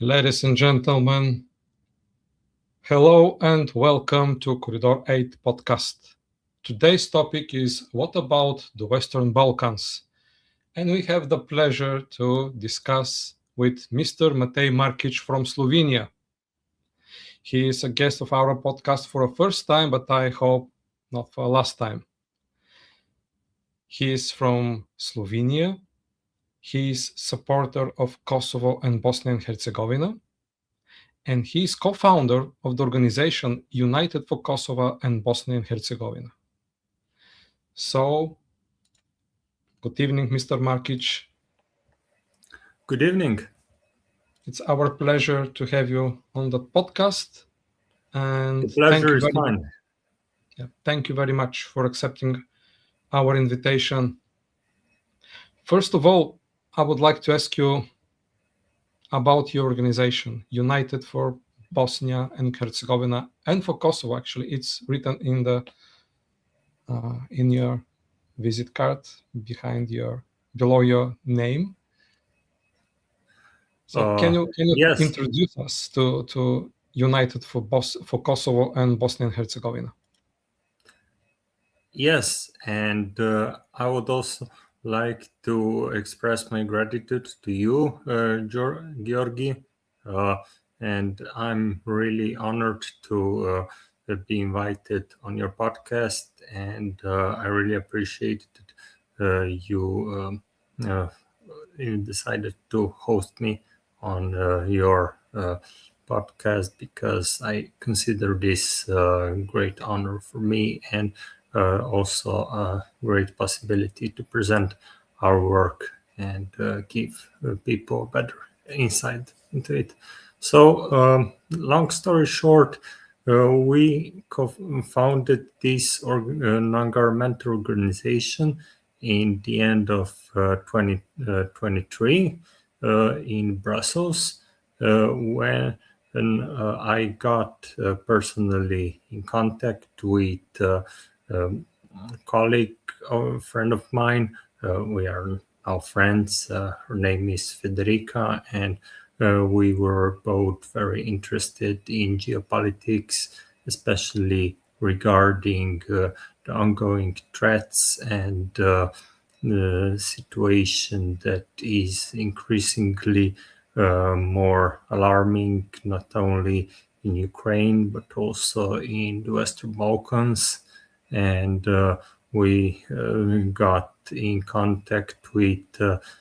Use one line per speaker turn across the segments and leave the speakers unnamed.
Ladies and gentlemen, hello and welcome to Corridor 8 podcast. Today's topic is what about the Western Balkans? And we have the pleasure to discuss with Mr. Matej Markič from Slovenia. He is a guest of our podcast for a first time, but I hope not for a last time. He is from Slovenia. He is supporter of Kosovo and Bosnia and Hercegovina. And he is co-founder of the organization United for Kosovo and Bosnia and Herzegovina. So, good evening, Mr. Markič.
Good evening.
It's our pleasure to have you on the podcast. And
the pleasure is mine.
Thank you very much for accepting our invitation. First of all, I would like to ask you about your organization, United for Bosnia and Herzegovina, and for Kosovo. Actually, it's written in your visit card below your name. So can you
yes.
introduce us to United for Kosovo and Bosnia and Herzegovina?
Yes, and I would also like to express my gratitude to you, Georgi, and I'm really honored to be invited on your podcast, and I really appreciate that you decided to host me on your podcast, because I consider this a great honor for me, and also a great possibility to present our work and give people better insight into it. So, long story short, we founded this non-governmental organization in the end of 2023 in Brussels, when I got personally in contact with a colleague or a friend of mine. We are now friends. Her name is Federica, and we were both very interested in geopolitics, especially regarding the ongoing threats and the situation that is increasingly more alarming, not only in Ukraine, but also in the Western Balkans. And we got in contact with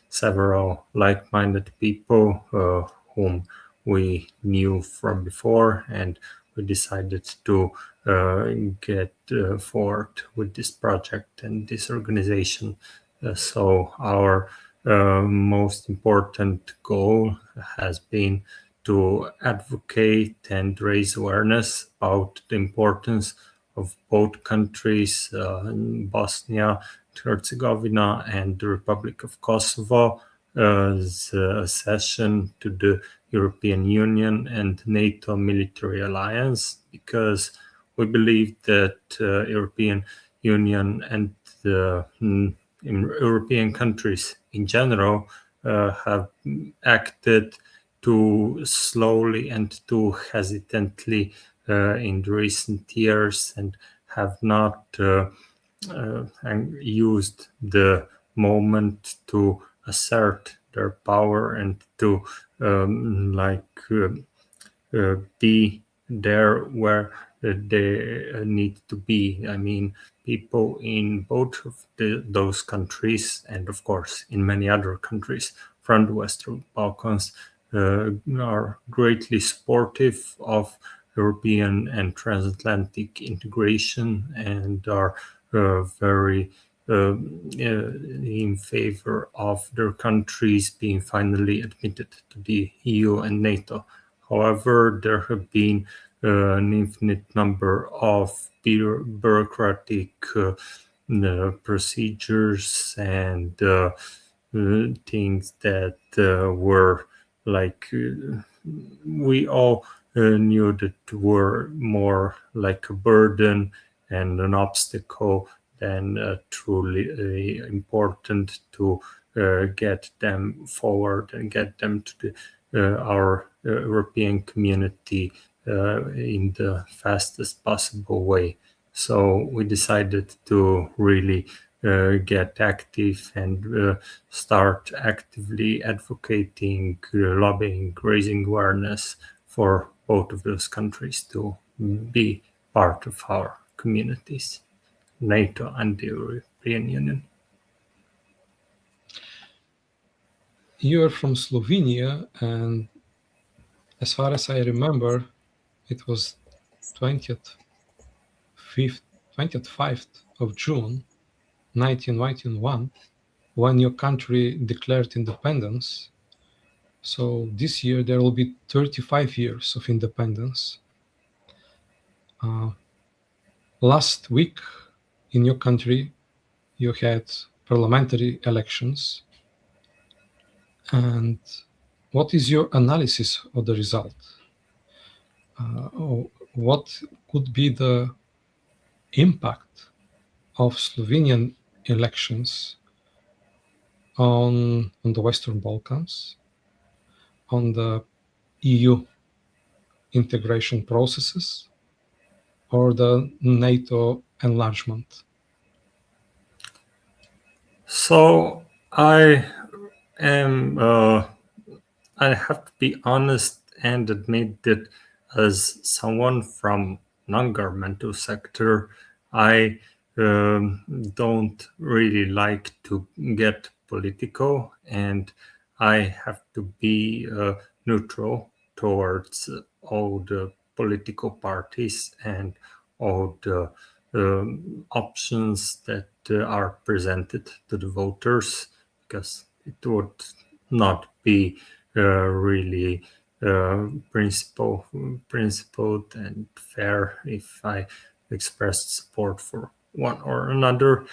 several like-minded people whom we knew from before, and we decided to get forward with this project and this organization. So our most important goal has been to advocate and raise awareness about the importance of both countries, Bosnia, Herzegovina, and the Republic of Kosovo, as accession to the European Union and NATO military alliance, because we believe that European Union and the European countries in general have acted too slowly and too hesitantly in the recent years, and have not used the moment to assert their power and to be there where they need to be. I mean, people in both of those countries, and of course in many other countries from the Western Balkans, are greatly supportive of European and transatlantic integration, and are very in favor of their countries being finally admitted to the EU and NATO. However, there have been an infinite number of bureaucratic procedures and things that were we all knew that were more like a burden and an obstacle than truly important to get them forward and get them to our European community in the fastest possible way. So we decided to really get active and start actively advocating, lobbying, raising awareness for both of those countries to be part of our communities, NATO and the European Union.
You are from Slovenia, and as far as I remember, it was 25th of June 1991 when your country declared independence. So this year there will be 35 years of independence. Last week in your country you had parliamentary elections. And what is your analysis of the result? What could be the impact of Slovenian elections on the Western Balkans, on the EU integration processes, or the NATO enlargement?
So I have to be honest and admit that as someone from non-governmental sector, I don't really like to get political, and I have to be neutral towards all the political parties and all the options that are presented to the voters, because it would not be really principled and fair if I expressed support for one or another.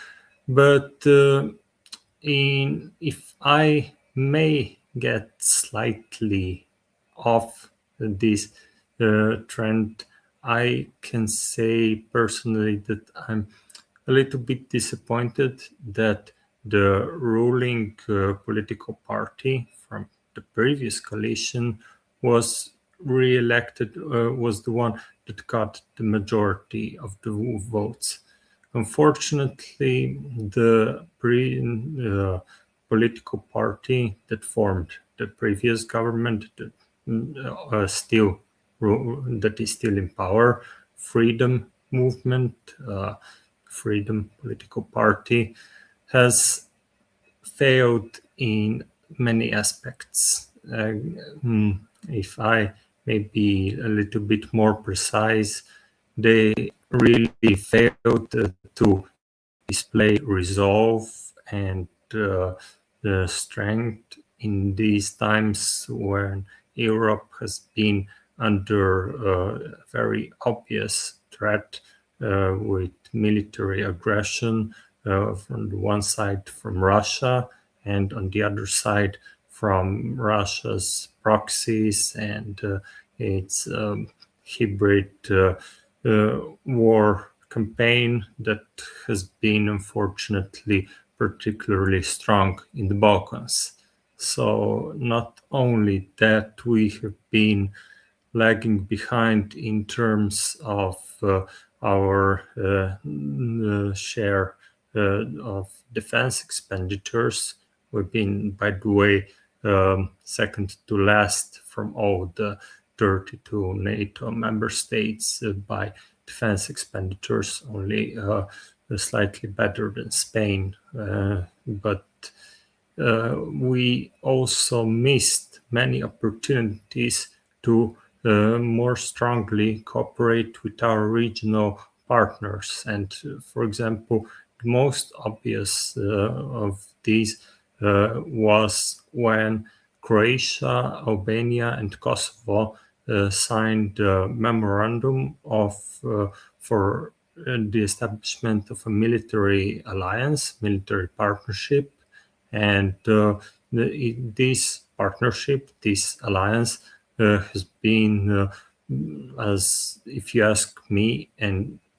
But if I may get slightly off this trend, I can say personally that I'm a little bit disappointed that the ruling political party from the previous coalition was re-elected, was the one that got the majority of the votes. Unfortunately, the political party that formed the previous government that is still in power, Freedom Movement, Freedom Political Party, has failed in many aspects. If I may be a little bit more precise, they really failed to display resolve and the strength in these times when Europe has been under a very obvious threat with military aggression from the one side from Russia, and on the other side from Russia's proxies and its hybrid war campaign that has been unfortunately particularly strong in the Balkans. So not only that we have been lagging behind in terms of our share of defense expenditures. We've been, by the way, second to last from all the 32 NATO member states by defense expenditures, only slightly better than Spain. But we also missed many opportunities to more strongly cooperate with our regional partners. And for example, the most obvious of these was when Croatia, Albania, and Kosovo signed a memorandum for the establishment of a military alliance, military partnership. And this partnership, this alliance, has been, as if you ask me,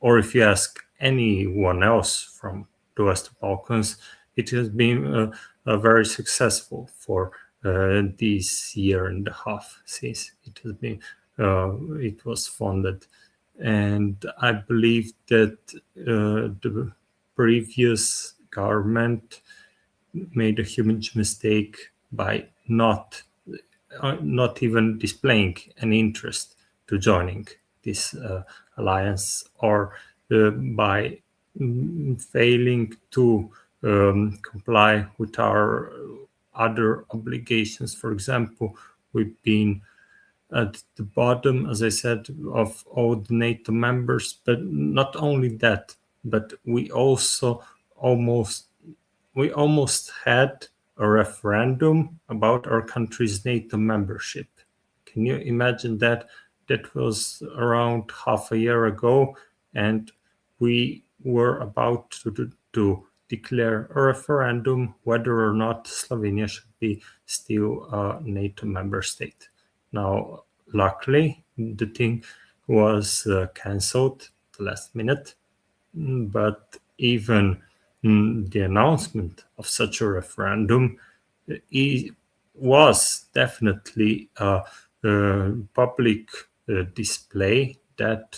or if you ask anyone else from the Western Balkans, it has been very successful for this year and a half since it has been it was funded. And I believe that the previous government made a huge mistake by not even displaying an interest to joining this alliance, or by failing to comply with our other obligations. For example, we've been at the bottom, as I said, of all the NATO members, but not only that, but we also almost had a referendum about our country's NATO membership. Can you imagine that? That was around half a year ago, and we were about to declare a referendum whether or not Slovenia should be still a NATO member state. Now, luckily, the thing was cancelled at the last minute, but even the announcement of such a referendum was definitely a public display that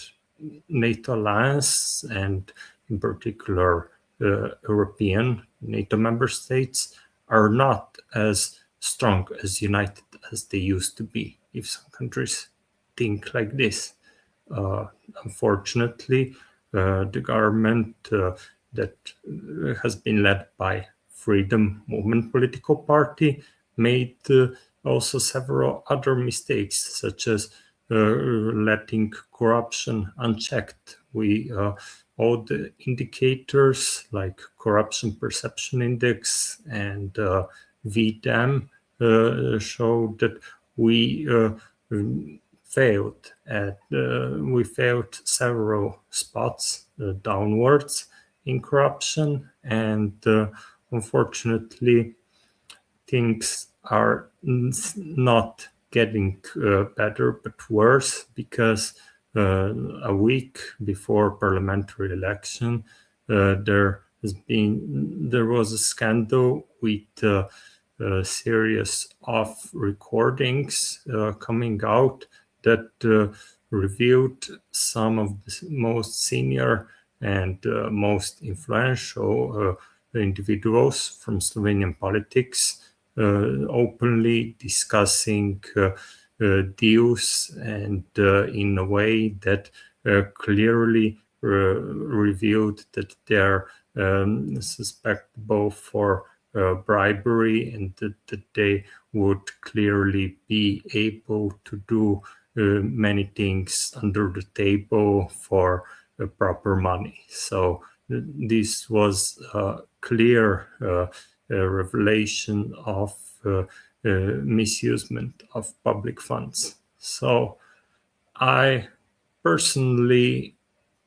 NATO alliance, and in particular European NATO member states, are not as strong, as united as they used to be, if some countries think like this. Unfortunately, the government that has been led by Freedom Movement political party made also several other mistakes, such as letting corruption unchecked. All the indicators like Corruption Perception Index and VDAM show that we failed several spots downwards in corruption, and unfortunately things are not getting better but worse, because a week before parliamentary election there was a scandal with a series of recordings coming out that revealed some of the most senior and most influential individuals from Slovenian politics openly discussing deals, and in a way that clearly revealed that they're suspectable for bribery, and that they would clearly be able to do many things under the table for proper money. So this was a clear revelation of misusement of public funds. So I personally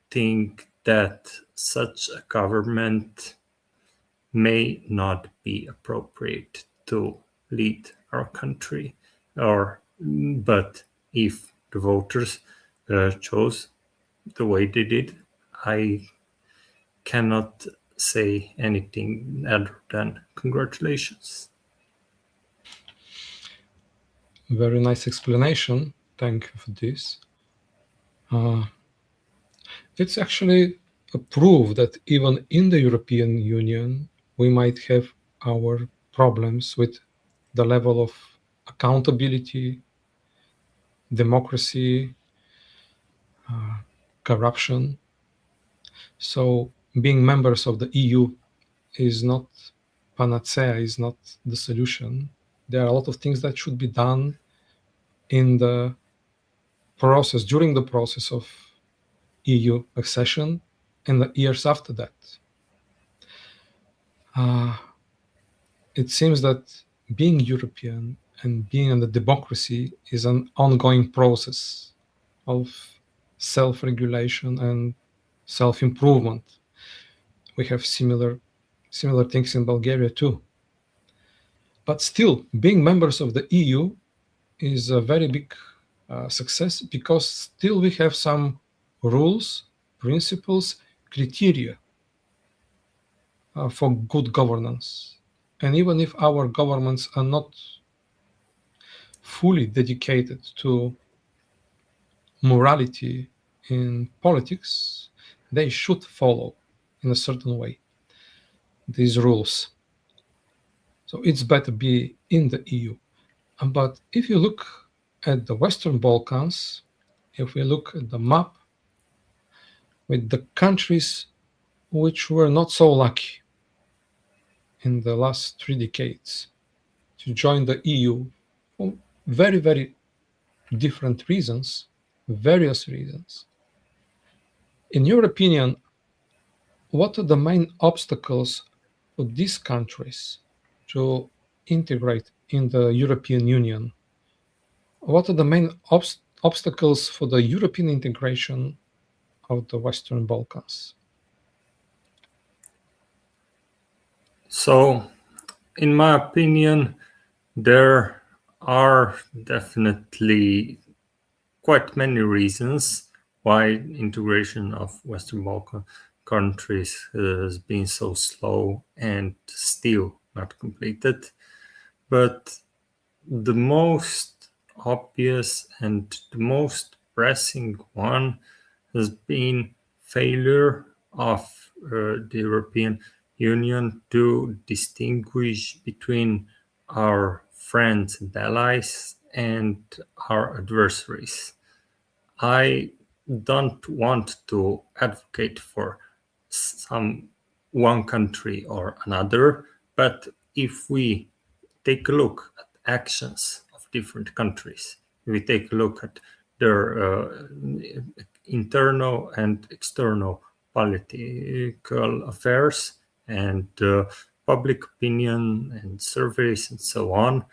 think that such a government may not be appropriate to lead our country, but if the voters chose the way they did, I cannot say anything other than congratulations.
Very nice explanation. Thank you for this. It's actually a proof that even in the European Union, we might have our problems with the level of accountability, democracy, corruption. So being members of the EU is not panacea, is not the solution. There are a lot of things that should be done in the process, during the process of EU accession and the years after that. It seems that being European and being in the democracy is an ongoing process of self-regulation and self-improvement. We have similar things in Bulgaria too. But still, being members of the EU is a very big success, because still we have some rules, principles, criteria for good governance. And even if our governments are not fully dedicated to morality in politics, they should follow in a certain way these rules. So it's better be in the EU. But if you look at the Western Balkans, if we look at the map with the countries which were not so lucky in the last 3 decades to join the EU for very, very different reasons, various reasons. In your opinion, what are the main obstacles for these countries to integrate in the European Union? What are the main obstacles for the European integration of the Western Balkans?
So, in my opinion, there are definitely quite many reasons why integration of Western Balkan countries has been so slow and still not completed. But the most obvious and the most pressing one has been failure of the European Union to distinguish between our friends and allies and our adversaries. I don't want to advocate for one country or another, but if we take a look at actions of different countries, if we take a look at their internal and external political affairs and public opinion and surveys and so on,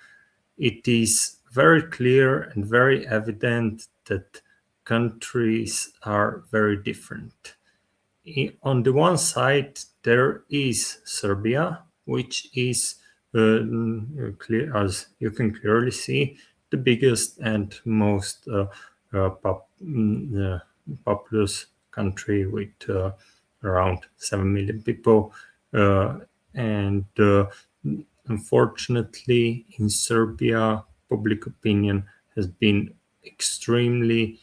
it is very clear and very evident that countries are very different. On the one side, there is Serbia, which is clear, as you can clearly see, the biggest and most populous country with around 7 million people. And unfortunately, in Serbia, public opinion has been extremely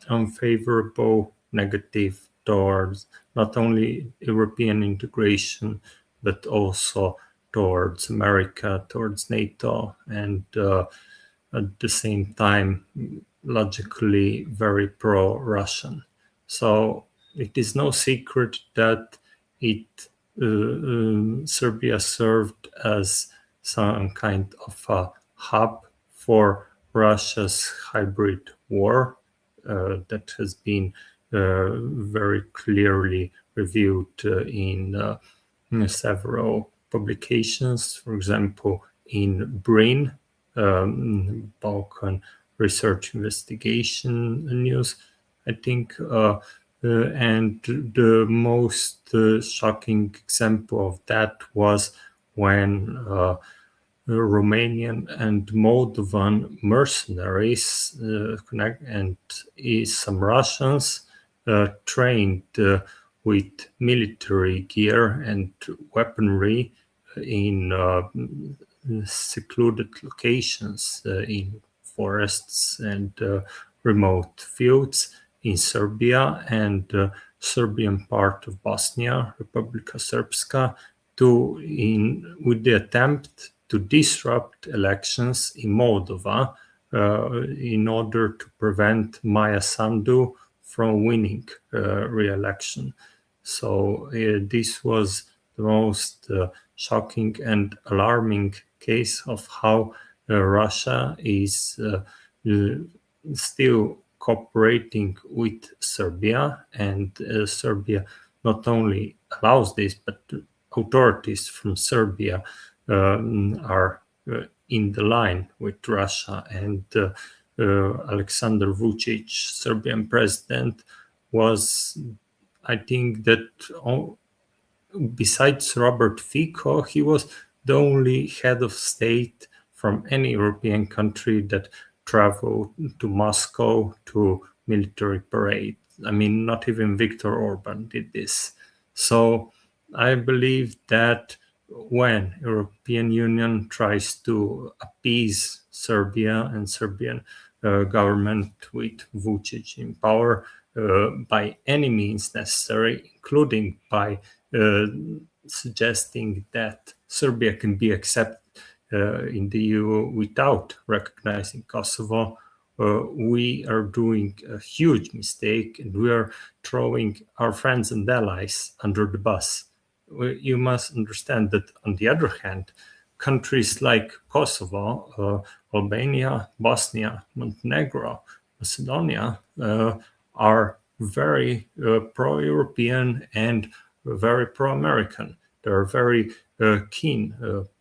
unfavorable, negative towards not only European integration, but also towards America, towards NATO, and at the same time, logically very pro-Russian. So it is no secret that Serbia served as some kind of a hub for Russia's hybrid war that has been very clearly reviewed in several publications. For example, in BRIN, Balkan Research Investigation News, I think. And the most shocking example of that was when Romanian and Moldovan mercenaries and some Russians trained with military gear and weaponry in secluded locations in forests and remote fields in Serbia and Serbian part of Bosnia, Republika Srpska, with the attempt to disrupt elections in Moldova in order to prevent Maja Sandu from winning re-election. So this was the most shocking and alarming case of how Russia is still cooperating with Serbia, and Serbia not only allows this, but authorities from Serbia are in the line with Russia, and Alexander Vučić, Serbian president, was, I think that besides Robert Fico, he was the only head of state from any European country that traveled to Moscow to military parade. I mean, not even Viktor Orban did this. So I believe that when European Union tries to appease Serbia and Serbian government with Vučić in power by any means necessary, including by suggesting that Serbia can be accepted in the EU without recognizing Kosovo, we are doing a huge mistake, and we are throwing our friends and allies under the bus. You must understand that, on the other hand, countries like Kosovo, Albania, Bosnia, Montenegro, Macedonia are very pro-European and very pro-American. They are very keen.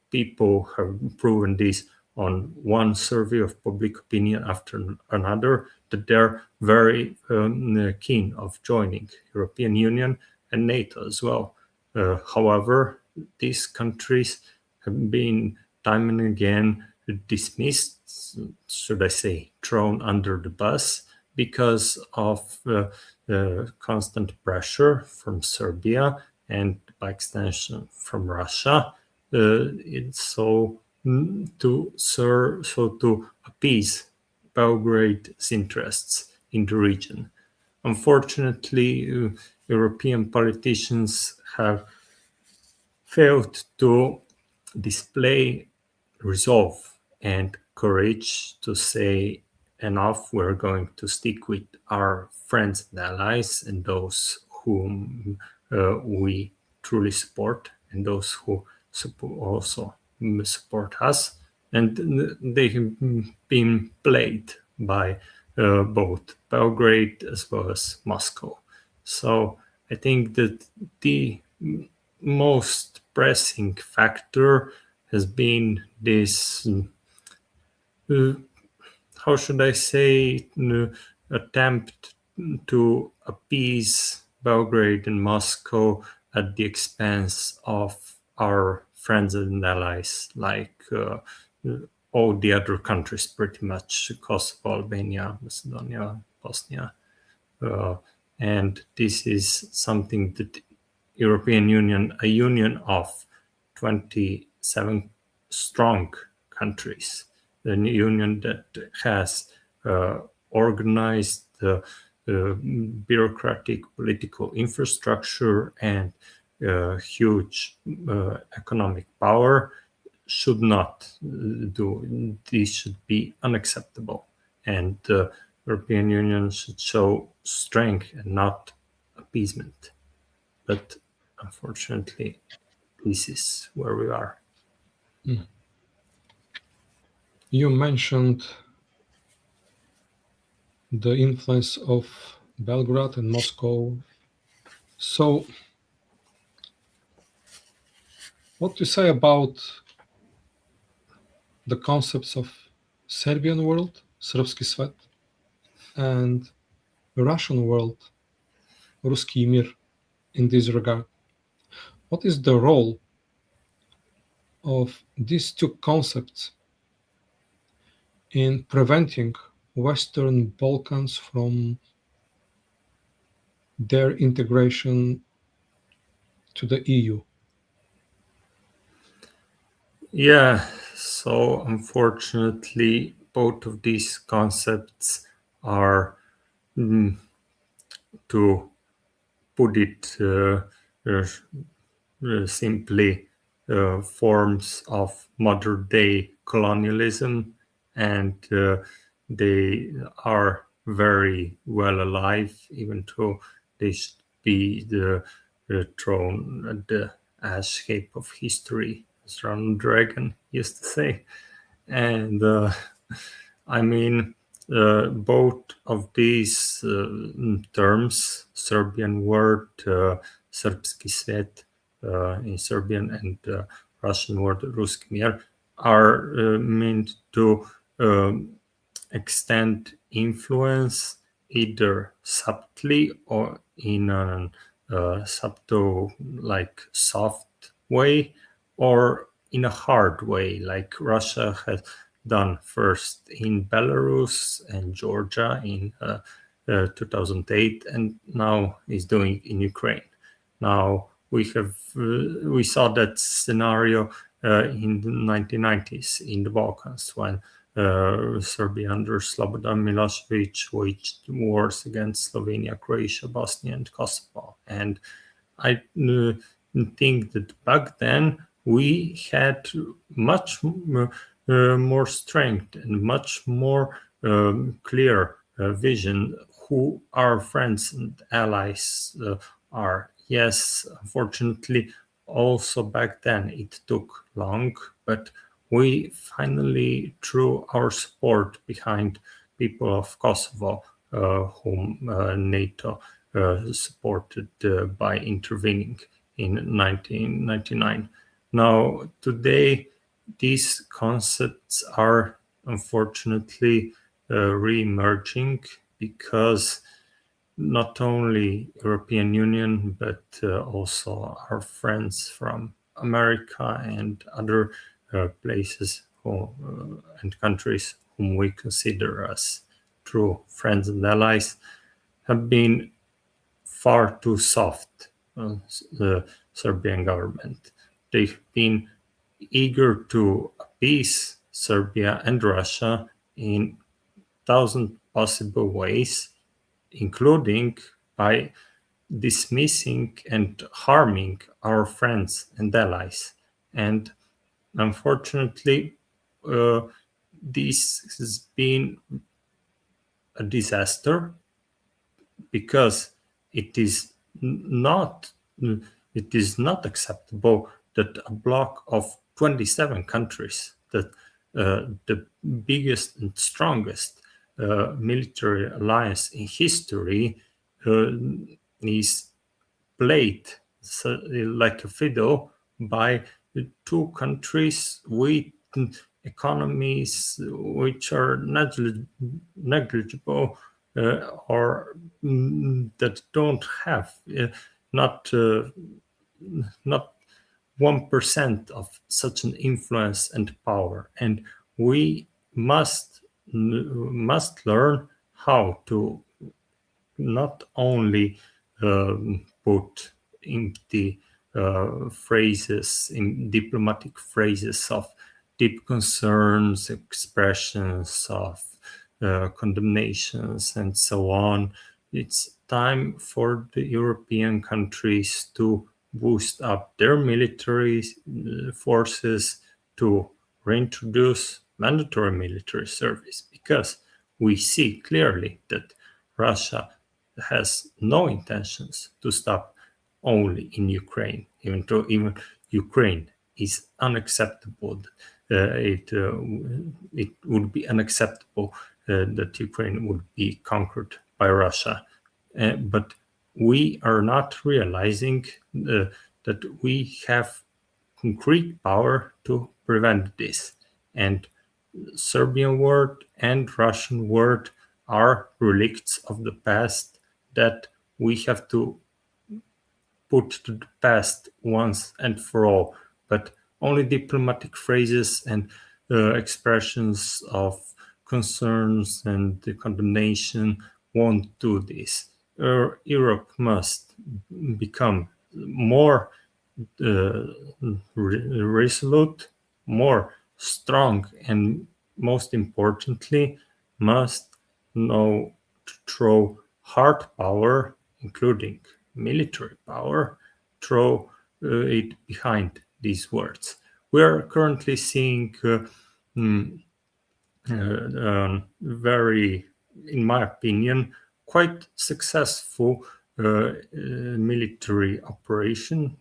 People have proven this on one survey of public opinion after another, that they're very keen of joining European Union and NATO as well. However, these countries have been time and again dismissed, should I say, thrown under the bus because of constant pressure from Serbia and by extension from Russia. To appease Belgrade's interests in the region. Unfortunately, European politicians have failed to display resolve and courage to say, enough, we're going to stick with our friends and allies and those whom we truly support and those who also support us. And they have been played by both Belgrade as well as Moscow. So I think that the most pressing factor has been this, how should I say, attempt to appease Belgrade and Moscow at the expense of our friends and allies, like all the other countries, pretty much, Kosovo, Albania, Macedonia, Bosnia. And this is something that European Union, a union of 27 strong countries, a union that has organized the bureaucratic political infrastructure and huge economic power, should not do. This should be unacceptable, and the European Union should show strength and not appeasement. But unfortunately, this is where we are.
You mentioned the influence of Belgrade and Moscow. So, what do you say about the concepts of Serbian world, Srpski svet, and Russian world, Ruski mir, in this regard? What is the role of these two concepts in preventing Western Balkans from their integration to the EU?
Yeah, so unfortunately, both of these concepts are, to put it simply, forms of modern day colonialism, and they are very well alive, even though they should be thrown at the ash heap of history, as Ronald Reagan used to say. And I mean, both of these terms, Serbian word, Srpski svet in Serbian, and Russian word, Ruski mir, are meant to extend influence either subtly or in a subtle, like soft way, or in a hard way, like Russia has done first in Belarus and Georgia in 2008, and now is doing in Ukraine. Now, we saw that scenario in the 1990s in the Balkans when Serbia under Slobodan Milosevic waged wars against Slovenia, Croatia, Bosnia, and Kosovo. And I think that back then we had much more strength and much more clear vision who our friends and allies are. Yes, unfortunately, also back then it took long, but we finally threw our support behind people of Kosovo, whom NATO supported by intervening in 1999. Now, today, these concepts are unfortunately re-emerging because not only European Union, but also our friends from America and other places and countries whom we consider as true friends and allies have been far too soft on the Serbian government. They've been eager to appease Serbia and Russia in 1,000 possible ways, including by dismissing and harming our friends and allies. And unfortunately, this has been a disaster because it is not acceptable that a bloc of 27 countries, that the biggest and strongest military alliance in history, is played like a fiddle by two countries with economies which are negligible or that don't have not 1% of such an influence and power. And we must learn how to not only put empty phrases, in diplomatic phrases of deep concerns, expressions of condemnations, and so on. It's time for the European countries to boost up their military forces, to reintroduce mandatory military service, because we see clearly that Russia has no intentions to stop only in Ukraine, even though Ukraine is unacceptable. It would be unacceptable that Ukraine would be conquered by Russia. But we are not realizing that we have concrete power to prevent this. And Serbian word and Russian word are relicts of the past that we have to put to the past once and for all. But only diplomatic phrases and expressions of concerns and the condemnation won't do this. Europe must become more resolute, more strong, and most importantly, must know to throw hard power, including military power, throw it behind these words. We are currently seeing very, in my opinion, quite successful military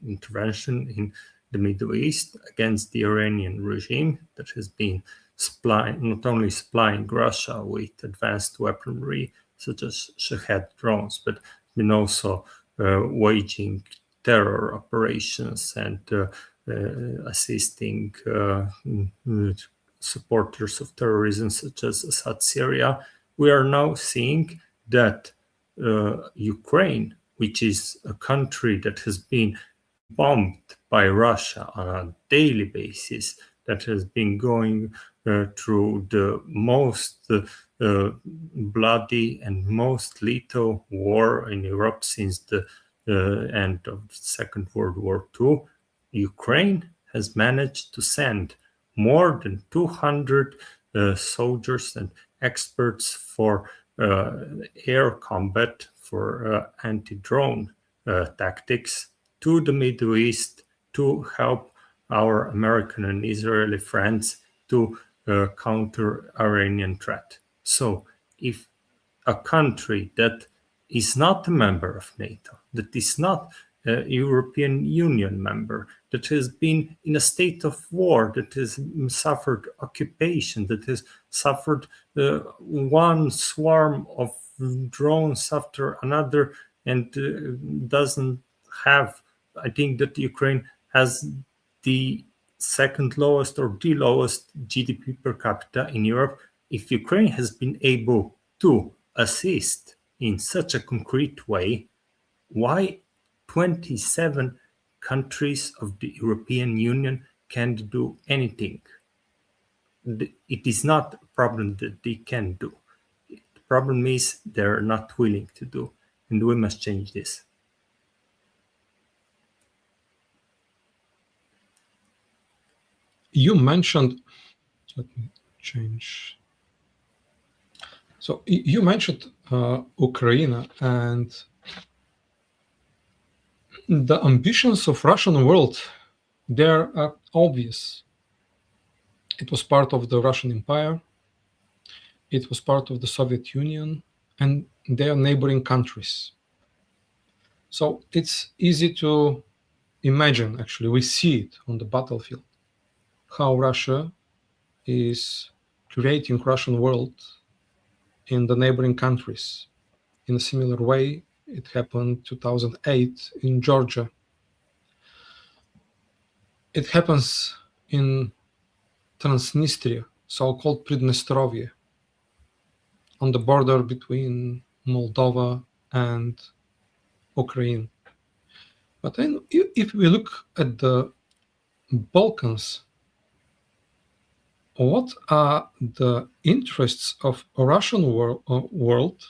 intervention in the Middle East against the Iranian regime that has been not only supplying Russia with advanced weaponry such as Shahed drones, but been also waging terror operations and assisting supporters of terrorism such as Assad Syria. We are now seeing that Ukraine, which is a country that has been bombed by Russia on a daily basis, that has been going through the most bloody and most lethal war in Europe since the end of the Second World War II, Ukraine has managed to send more than 200 soldiers and experts for air combat, for anti-drone tactics to the Middle East to help our American and Israeli friends to counter Iranian threat. So if a country that is not a member of NATO, that is not a European Union member, that has been in a state of war, that has suffered occupation, that has suffered one swarm of drones after another, and doesn't have, I think that Ukraine has the second lowest or the lowest GDP per capita in Europe. If Ukraine has been able to assist in such a concrete way, why 27 countries of the European Union can't do anything? It is not a problem that they can do. The problem is they're not willing to do, and we must change this.
You mentioned, let me change. So you mentioned Ukraine and the ambitions of Russian world. They are obvious. It was part of the Russian Empire. It was part of the Soviet Union and their neighboring countries. So it's easy to imagine, actually, we see it on the battlefield, how Russia is creating Russian world in the neighboring countries. In a similar way, it happened 2008 in Georgia. It happens in Transnistria, so-called Pridnestrovye, on the border between Moldova and Ukraine. But then if we look at the Balkans, what are the interests of a Russian world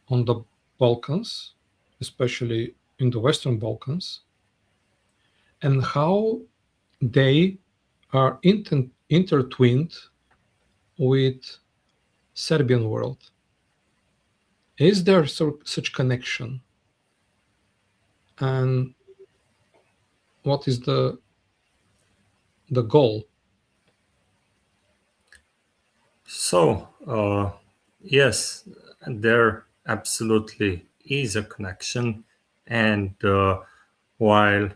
on the Balkans, especially in the Western Balkans, and how they are intertwined with Serbian world? Is there such connection? And what is the goal?
So, yes, there absolutely is a connection. And while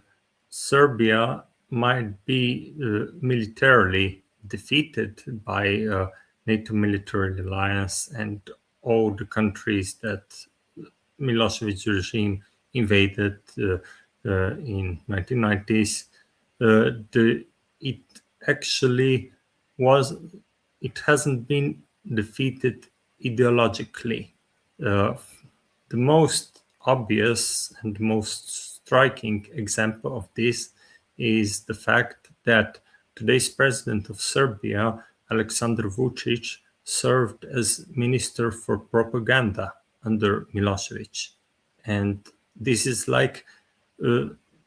Serbia might be militarily defeated by NATO military alliance and all the countries that Milosevic regime invaded in 1990s, it actually was. It hasn't been defeated ideologically. The most obvious and most striking example of this is the fact that today's president of Serbia, Aleksandar Vučić, served as minister for propaganda under Milosevic. And this is like,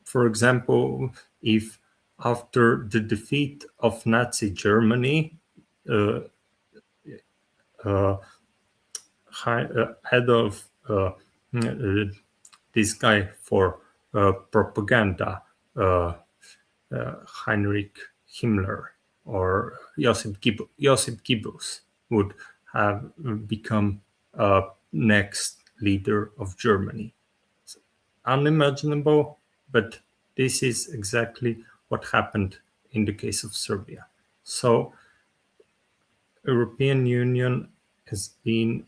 for example, if after the defeat of Nazi Germany, head of this guy for propaganda, Heinrich Himmler or Josip Goebbels would have become next leader of Germany. It's unimaginable, but this is exactly what happened in the case of Serbia. So European Union has been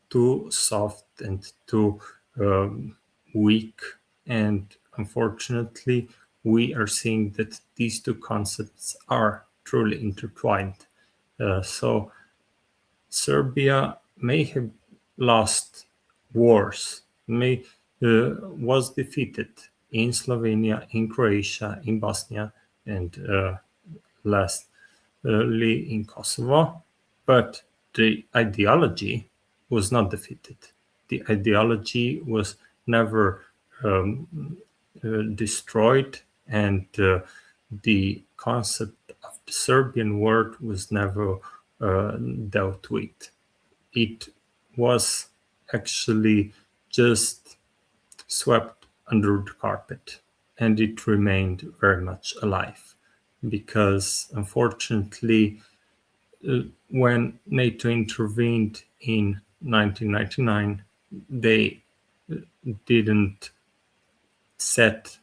too soft and too weak, and unfortunately we are seeing that these two concepts are truly intertwined. So Serbia may have lost wars, was defeated in Slovenia, in Croatia, in Bosnia, and lastly in Kosovo, but the ideology was not defeated. The ideology was never destroyed, and the concept of the Serbian word was never dealt with. It was actually just swept under the carpet, and it remained very much alive, because unfortunately, when NATO intervened in 1999, they didn't set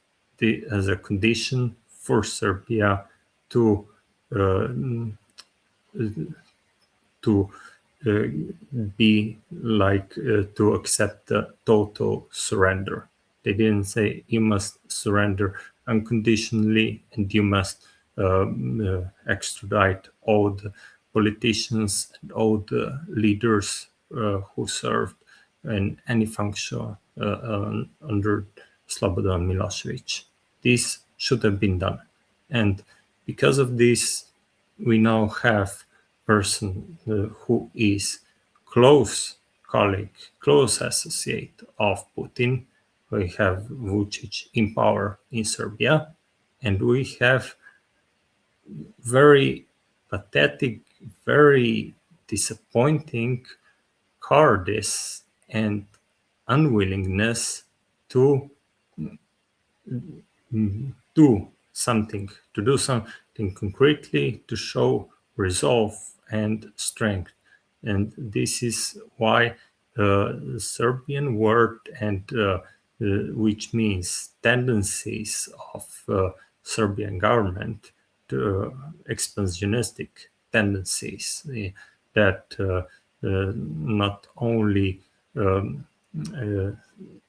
as a condition for Serbia to be like to accept the total surrender. They didn't say you must surrender unconditionally and you must extradite all the politicians and all the leaders who served in any function under Slobodan Milosevic. This should have been done. And because of this, we now have person who is close colleague, close associate of Putin. We have Vučić in power in Serbia, and we have very pathetic, very disappointing cowardice and unwillingness to do something concretely to show resolve and strength. And this is why the Serbian word, and which means tendencies of Serbian government, to expansionistic tendencies that not only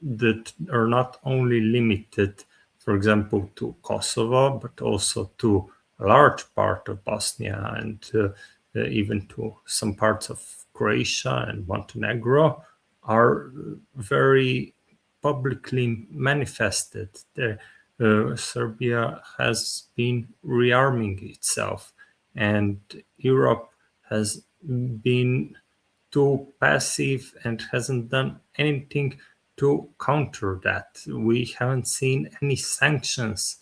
that are not only limited, for example, to Kosovo, but also to a large part of Bosnia and even to some parts of Croatia and Montenegro, are very publicly manifested. Serbia has been rearming itself, and Europe has been too passive and hasn't done anything to counter that. We haven't seen any sanctions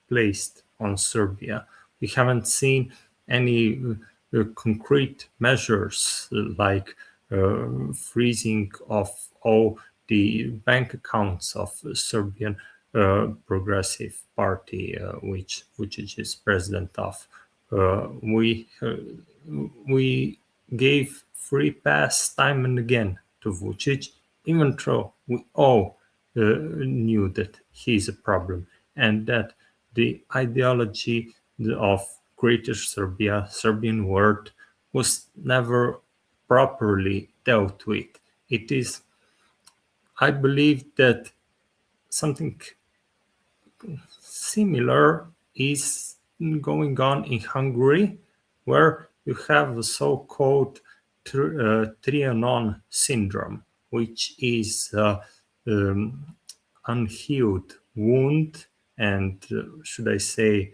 placed on Serbia. We haven't seen any concrete measures like freezing of all the bank accounts of Serbian Progressive Party, which Vučić is president of. We gave free pass time and again to Vučić, even though we all knew that he's a problem and that the ideology of Greater Serbia, Serbian word, was never properly dealt with. It is, I believe, that something similar is going on in Hungary, where you have the so-called Trianon syndrome, which is unhealed wound, and should I say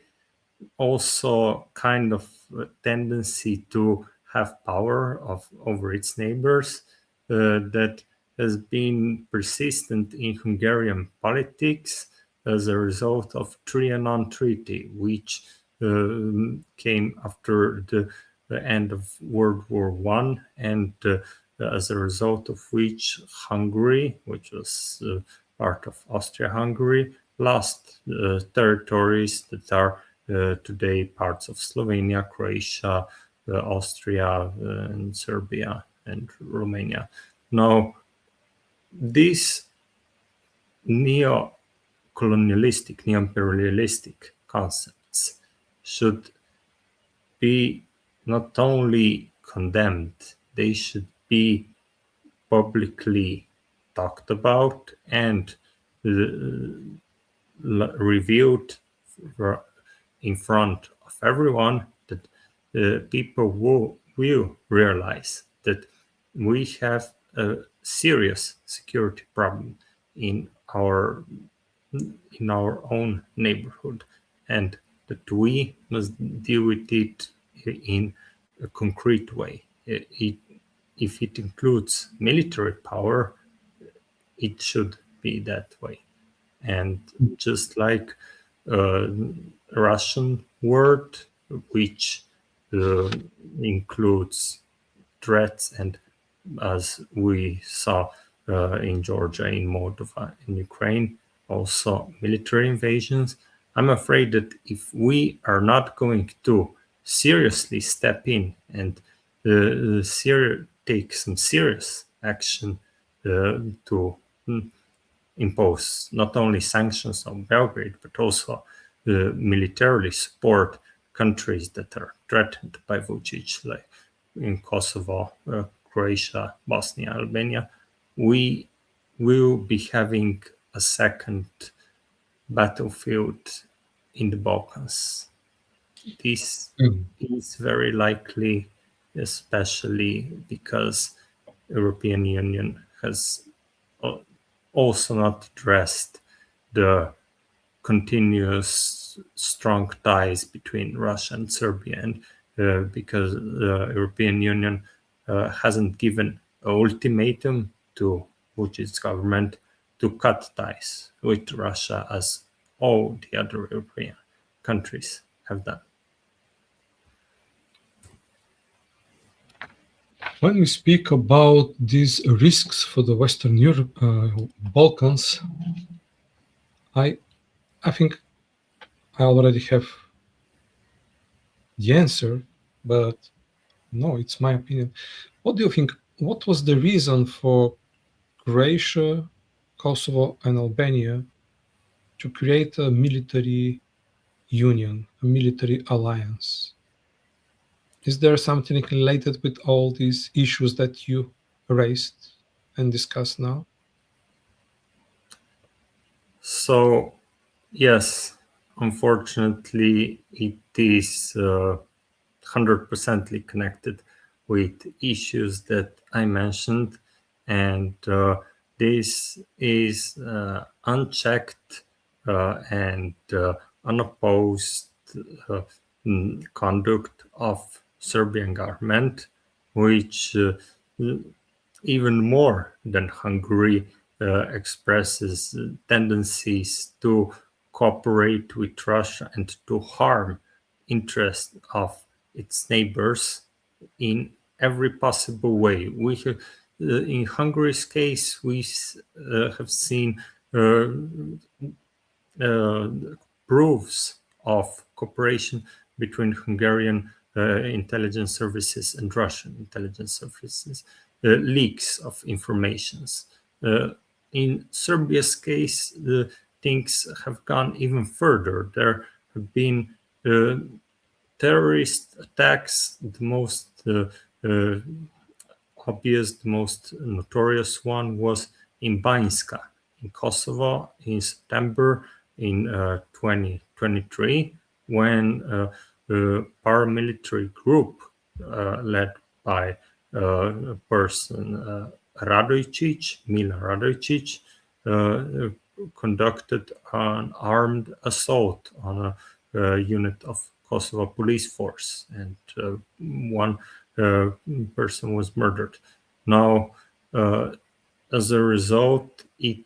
also kind of a tendency to have power over its neighbors that has been persistent in Hungarian politics as a result of Trianon Treaty, which came after the end of World War I, and as a result of which Hungary, which was part of Austria-Hungary, lost territories that are today parts of Slovenia, Croatia, Austria, and Serbia, and Romania. Now, these neo-colonialistic, neo-imperialistic concepts should be not only condemned, they should be publicly talked about and revealed in front of everyone, that people will realize that we have a serious security problem in our own neighborhood, and that we must deal with it in a concrete way. if it includes military power, it should be that way. And just like Russian word, which includes threats, and as we saw in Georgia, in Moldova, in Ukraine, also military invasions. I'm afraid that if we are not going to seriously step in and take some serious action to impose not only sanctions on Belgrade, but also militarily support countries that are threatened by Vucic, like in Kosovo, Croatia, Bosnia, Albania, we will be having a second battlefield in the Balkans. This is very likely, especially because European Union has also not addressed the continuous strong ties between Russia and Serbia, and because the European Union hasn't given an ultimatum to Vucic's government to cut ties with Russia, as all the other European countries have done.
When we speak about these risks for the Western Balkans, I think I already have the answer, but no, it's my opinion. What do you think? What was the reason for Croatia, Kosovo, and Albania to create a military union, a military alliance? Is there something related with all these issues that you raised and discussed now?
So, yes, unfortunately, it is 100% connected with issues that I mentioned, and this is unchecked and unopposed conduct of Serbian government, which even more than Hungary expresses tendencies to cooperate with Russia and to harm interests of its neighbors in every possible way. We have, in Hungary's case, we have seen proofs of cooperation between Hungarian intelligence services and Russian intelligence services, leaks of informations. In Serbia's case, things have gone even further. There have been terrorist attacks. The most obvious, the most notorious one was in Banjska, in Kosovo, in September in 2023, when a paramilitary group led by a person, Mila Radojcic, conducted an armed assault on a unit of Kosovo police force, and one person was murdered. Now, as a result, it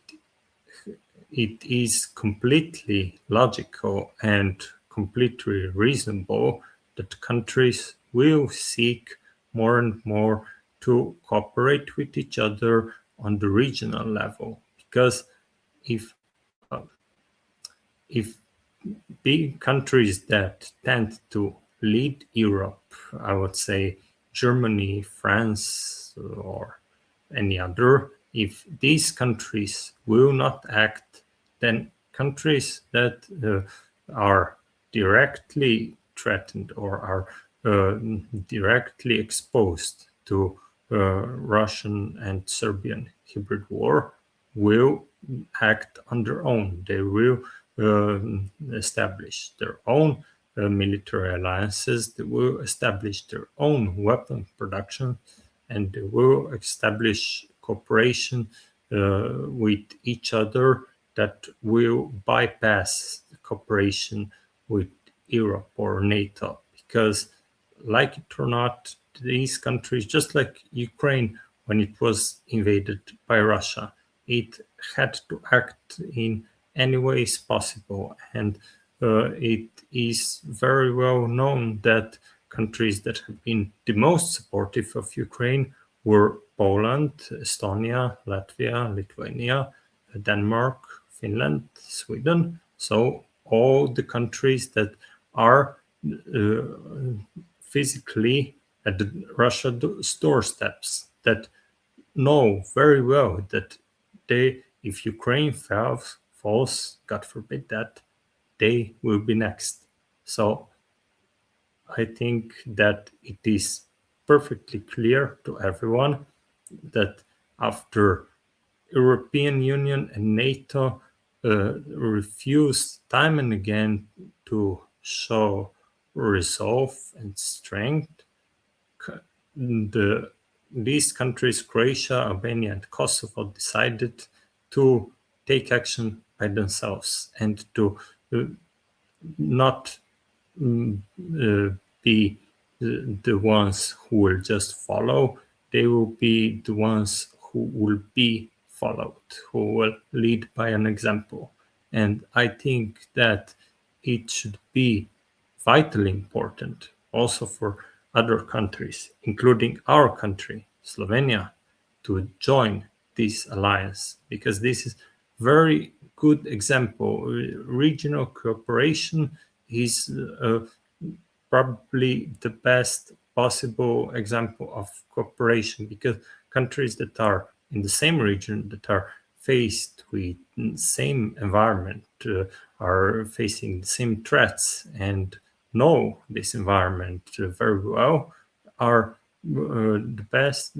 is completely logical and completely reasonable that countries will seek more and more to cooperate with each other on the regional level, because if big countries that tend to lead Europe, I would say Germany, France, or any other, if these countries will not act, then countries that are directly threatened or are directly exposed to Russian and Serbian hybrid war will act on their own. They will establish their own military alliances. They will establish their own weapon production, and they will establish cooperation with each other that will bypass the cooperation with Europe or NATO. Because, like it or not, these countries, just like Ukraine when it was invaded by Russia, it had to act in any ways possible. And it is very well known that countries that have been the most supportive of Ukraine were Poland, Estonia, Latvia, Lithuania, Denmark, Finland, Sweden. So all the countries that are physically at the Russia doorsteps, that know very well that if Ukraine falls, God forbid that, they will be next. So I think that it is perfectly clear to everyone that after European Union and NATO refuse time and again to show resolve and strength, these countries, Croatia, Albania, and Kosovo, decided to take action by themselves and to not be the ones who will just follow. They will be the ones who will be followed, who will lead by an example. And I think that it should be vitally important also for other countries, including our country, Slovenia, to join this alliance, because this is very good example. Regional cooperation is probably the best possible example of cooperation, because countries that are in the same region, that are faced with the same environment, are facing the same threats and know this environment very well, are the best,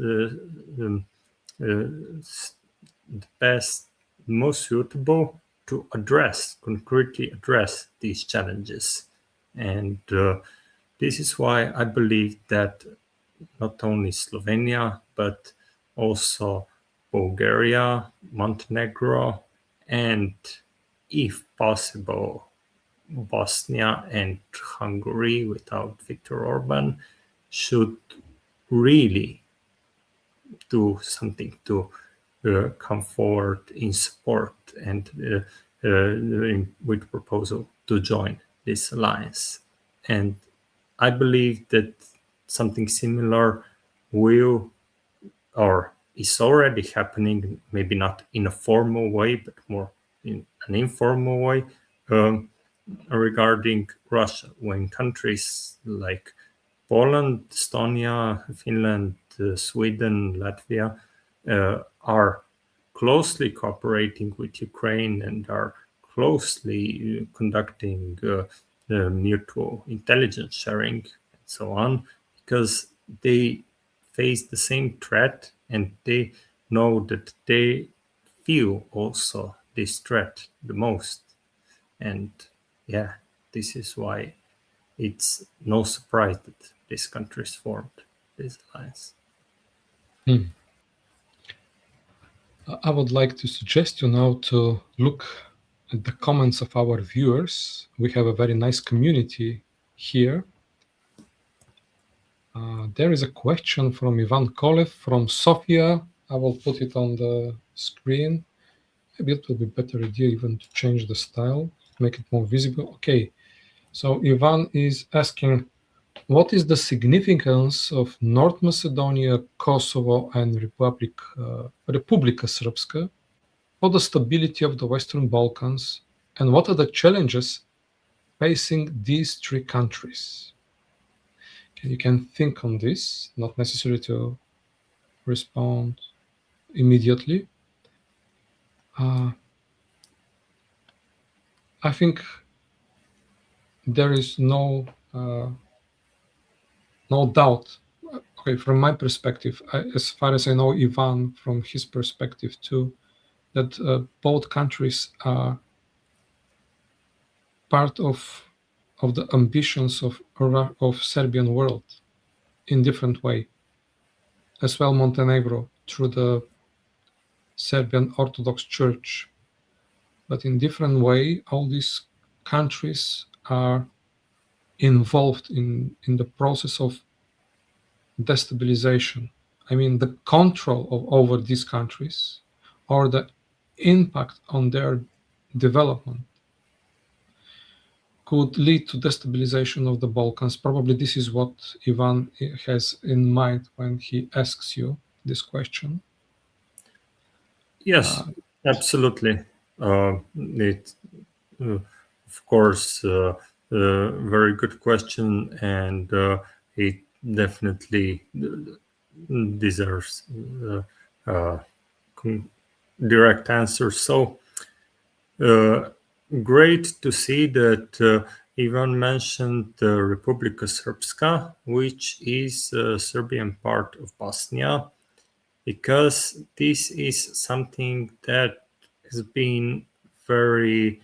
most suitable to concretely address these challenges. And this is why I believe that not only Slovenia, but also Bulgaria, Montenegro, and if possible, Bosnia and Hungary without Viktor Orban should really do something to come forward in support and with proposal to join this alliance. And I believe that something similar will or is already happening, maybe not in a formal way, but more in an informal way, regarding Russia, when countries like Poland, Estonia, Finland, Sweden, Latvia are closely cooperating with Ukraine and are closely conducting mutual intelligence sharing and so on, because they face the same threat and they know that they feel also this threat the most. And yeah, this is why it's no surprise that these countries formed this alliance.
I would like to suggest you now to look at the comments of our viewers. We have a very nice community here. There is a question from Ivan Kolev from Sofia. I will put it on the screen. Maybe it will be a better idea even to change the style, make it more visible. Okay, so Ivan is asking, what is the significance of North Macedonia, Kosovo, and Republika Srpska for the stability of the Western Balkans, and what are the challenges facing these three countries? You can think on this, not necessary to respond immediately. I think there is no doubt. Okay, from my perspective, as far as I know, Ivan, from his perspective too, that both countries are part of the ambitions of Serbian world in different way. As well, Montenegro through the Serbian Orthodox Church, but in different way, all these countries are involved in the process of destabilization, I mean the control over these countries or the impact on their development, could lead to destabilization of the Balkans. Probably this is what Ivan has in mind when he asks you this question.
Yes, absolutely. It, of course, very good question, and it definitely deserves direct answer. So great to see that Ivan mentioned the Republika Srpska, which is a Serbian part of Bosnia, because this is something that has been very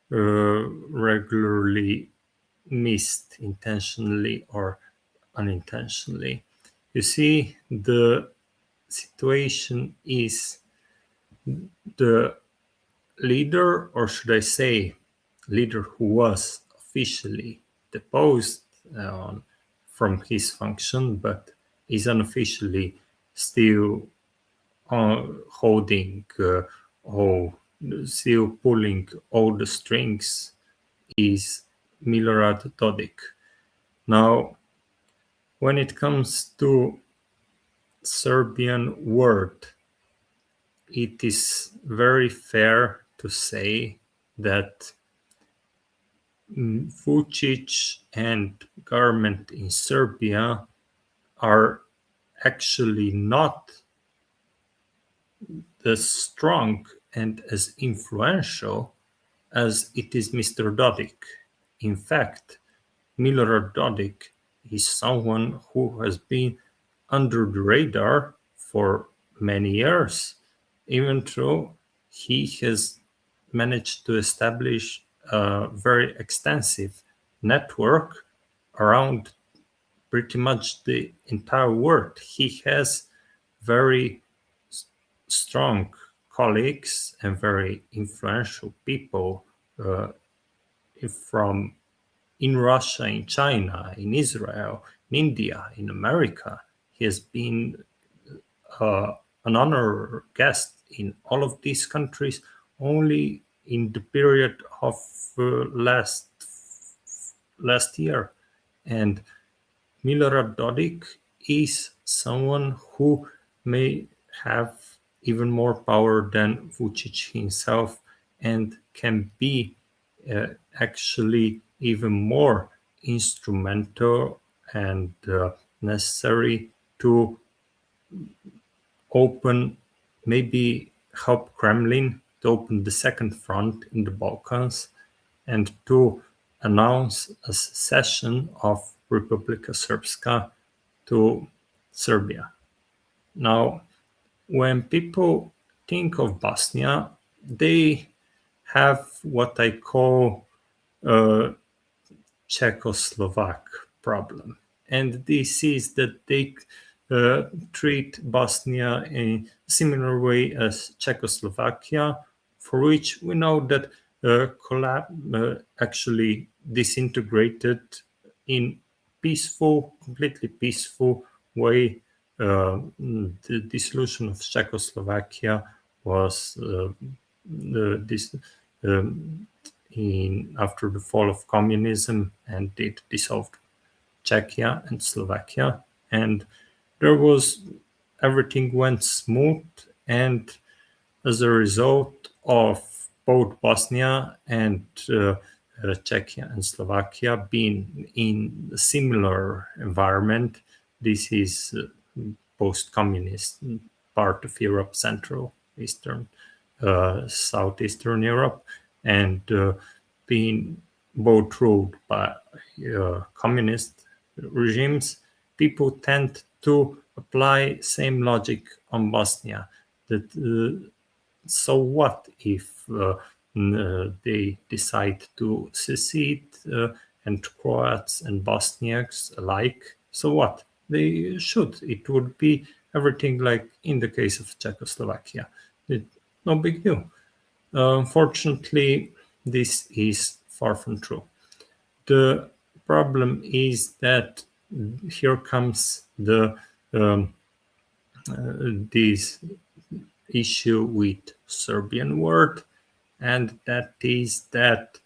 regularly missed, intentionally or unintentionally. You see, the situation is the leader, or should I say, leader who was officially deposed from his function, but is unofficially still holding still pulling all the strings, is Milorad Dodik. Now, when it comes to Serbian word, it is very fair to say that Vučić and government in Serbia are actually not as strong and as influential as it is Mr. Dodik. In fact, Milorad Dodik is someone who has been under the radar for many years, even though he has managed to establish a very extensive network around pretty much the entire world. He has very strong colleagues and very influential people from in Russia, in China, in Israel, in India, in America. He has been an honored guest in all of these countries only in the period of last year. And Milorad Dodik is someone who may have even more power than Vučić himself and can be actually even more instrumental and necessary to open, maybe help Kremlin to open the second front in the Balkans and to announce a secession of Republika Srpska to Serbia. Now, when people think of Bosnia, they have what I call a Czechoslovak problem. And this is that they treat Bosnia in a similar way as Czechoslovakia, for which we know that actually disintegrated in completely peaceful way. The dissolution of Czechoslovakia was after the fall of communism, and it dissolved Czechia and Slovakia, and everything went smooth, and as a result of both Bosnia and Czechia and Slovakia being in a similar environment, this is post-communist part of Europe, Central, Eastern, Southeastern Europe, and being both ruled by communist regimes, people tend to apply same logic on Bosnia. That so what if they decide to secede, and Croats and Bosniaks alike? So what? They should. It would be everything like in the case of Czechoslovakia. No big deal. Unfortunately, this is far from true. The problem is that here comes this issue with Serbian word, and that is that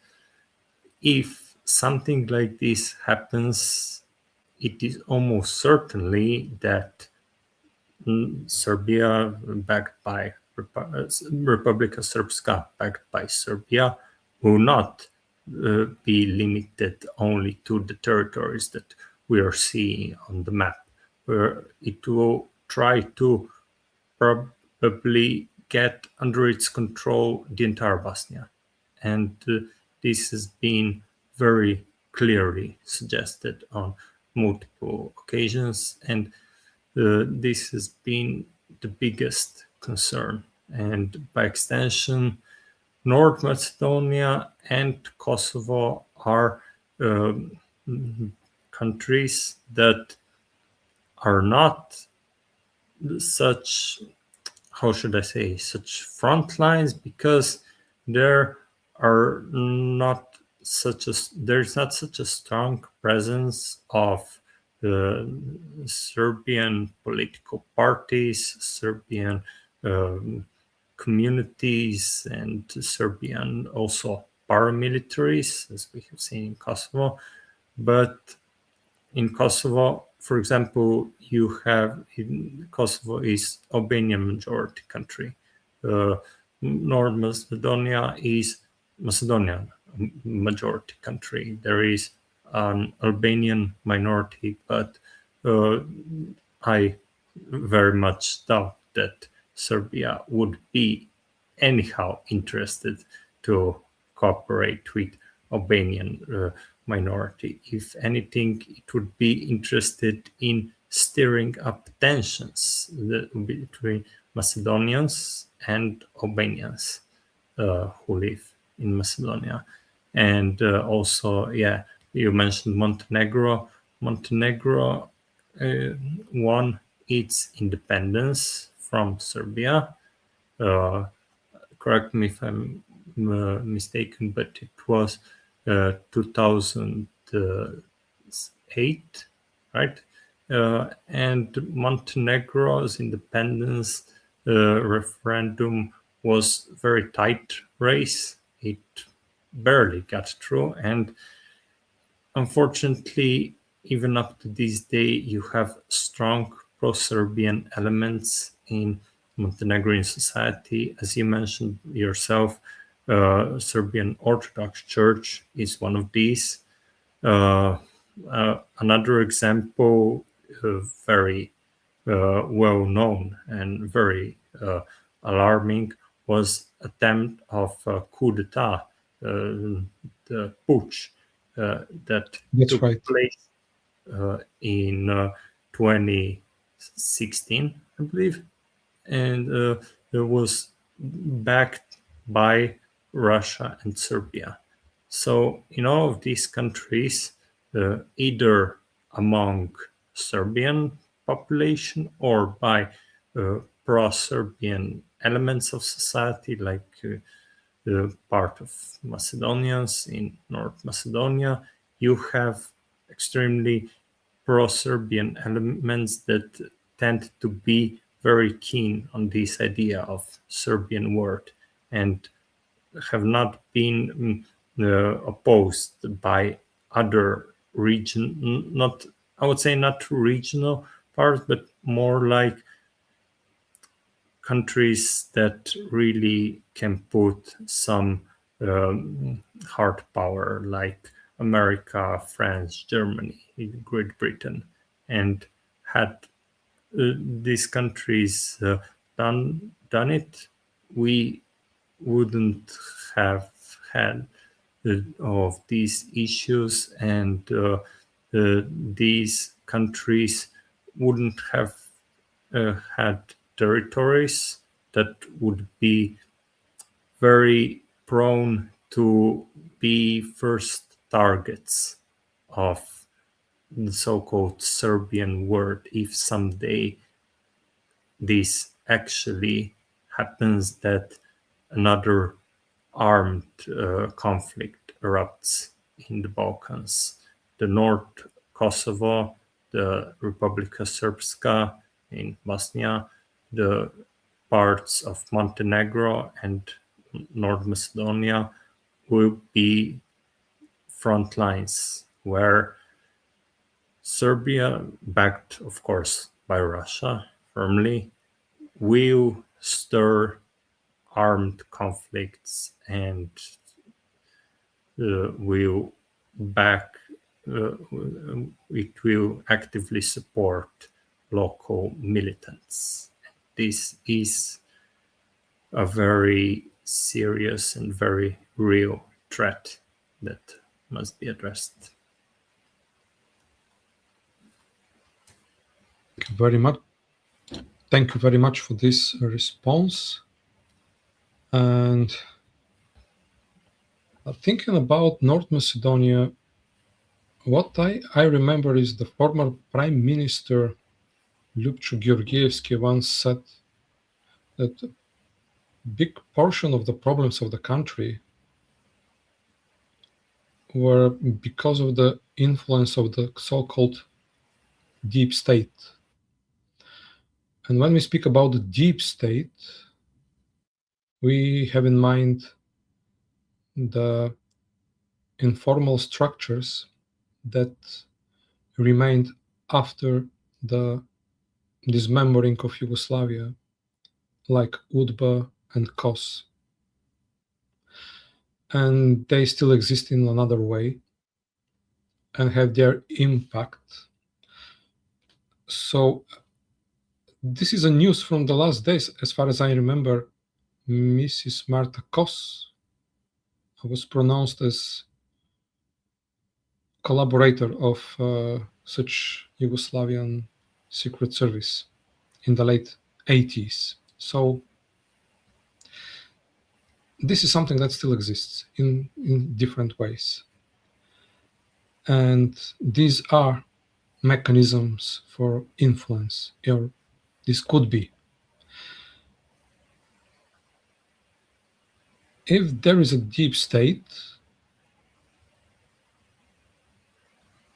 if something like this happens, it is almost certainly that Serbia, backed by Republika Srpska, backed by Serbia, will not be limited only to the territories that we are seeing on the map, where it will try to probably get under its control the entire Bosnia. And this has been very clearly suggested on multiple occasions, and this has been the biggest concern. And by extension, North Macedonia and Kosovo are countries that are not such, how should I say, such front lines, because there are not there's not such a strong presence of Serbian political parties, Serbian communities, and Serbian also paramilitaries, as we have seen in Kosovo. But in Kosovo, for example, you have Kosovo is Albanian majority country. North Macedonia is Macedonian majority country. There is an Albanian minority, but I very much doubt that Serbia would be anyhow interested to cooperate with Albanian minority. If anything, it would be interested in stirring up tensions between Macedonians and Albanians who live in Macedonia. And also, yeah, you mentioned Montenegro. Montenegro won its independence from Serbia. Correct me if I'm mistaken, but it was 2008, right? And Montenegro's independence referendum was a very tight race. It barely got through, and unfortunately, even up to this day, you have strong pro-Serbian elements in Montenegrin society. As you mentioned yourself, Serbian Orthodox Church is one of these. Another example, very well known and very alarming, was attempt of coup d'etat, the putsch that took place in 2016, I believe, and it was backed by Russia and Serbia. So in all of these countries, either among Serbian population or by pro-Serbian elements of society, like part of Macedonians in North Macedonia, you have extremely pro-Serbian elements that tend to be very keen on this idea of Serbian word and have not been opposed by other region, not, I would say not regional parts, but more like countries that really can put some hard power, like America, France, Germany, Great Britain. And had these countries done it, we wouldn't have had of these issues, and these countries wouldn't have had territories that would be very prone to be first targets of the so-called Serbian word if someday this actually happens, that another armed conflict erupts in the Balkans. The North Kosovo the Republika Srpska in Bosnia, the parts of Montenegro and North Macedonia will be front lines where Serbia, backed of course by Russia firmly, will stir armed conflicts and will back, it will actively support local militants. This is a very serious and very real threat that must be addressed.
Thank you very much. Thank you very much for this response. And thinking about North Macedonia, what I remember is the former Prime Minister Ljupčo Georgievski once said that a big portion of the problems of the country were because of the influence of the so-called deep state. And when we speak about the deep state, we have in mind the informal structures that remained after the dismembering of Yugoslavia, like UDBA and KOS. And they still exist in another way and have their impact. So this is a news from the last days. As far as I remember, Mrs. Marta KOS was pronounced as collaborator of such Yugoslavian secret service in the late 80s. So this is something that still exists in different ways. And these are mechanisms for influence, or this could be. If there is a deep state,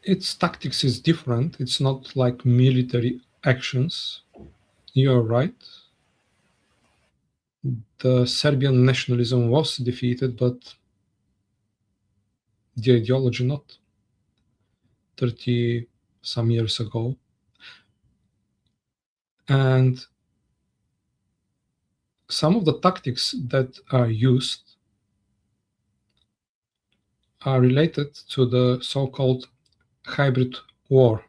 its tactics is different. It's not like military actions. You're right. The Serbian nationalism was defeated, but the ideology not. 30 some years ago. And some of the tactics that are used are related to the so-called hybrid war.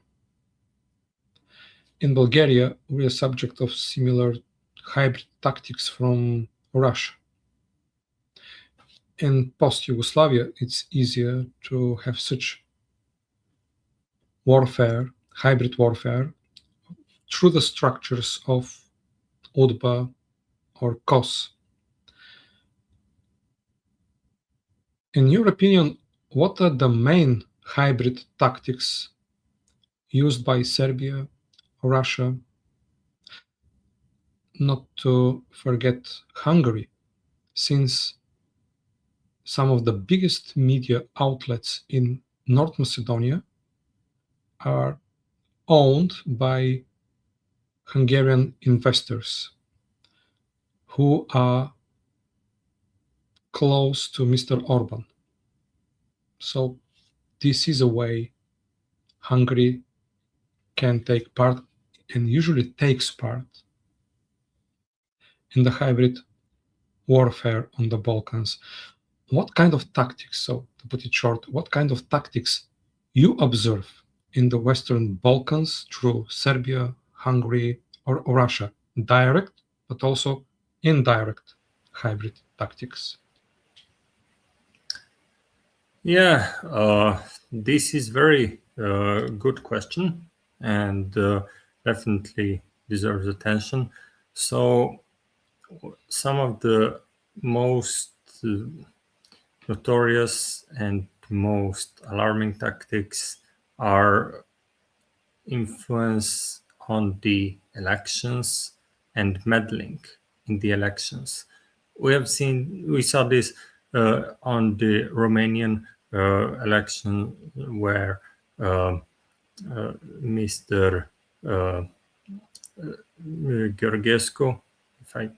In Bulgaria, we are subject of similar hybrid tactics from Russia. In post-Yugoslavia, it's easier to have such warfare, hybrid warfare, through the structures of UDBA or KOS. In your opinion, what are the main hybrid tactics used by Serbia, Russia, not to forget Hungary, since some of the biggest media outlets in North Macedonia are owned by Hungarian investors who are close to Mr. Orban. So this is a way Hungary can take part, and usually takes part, in the hybrid warfare on the Balkans. What kind of tactics, so to put it short, what kind of tactics you observe in the Western Balkans through Serbia, Hungary, or Russia? Direct, but also indirect hybrid tactics.
Yeah, this is very good question, and definitely deserves attention. So some of the most notorious and most alarming tactics are influence on the elections and meddling in the elections. We saw this on the Romanian election, where Mr. Georgescu, if I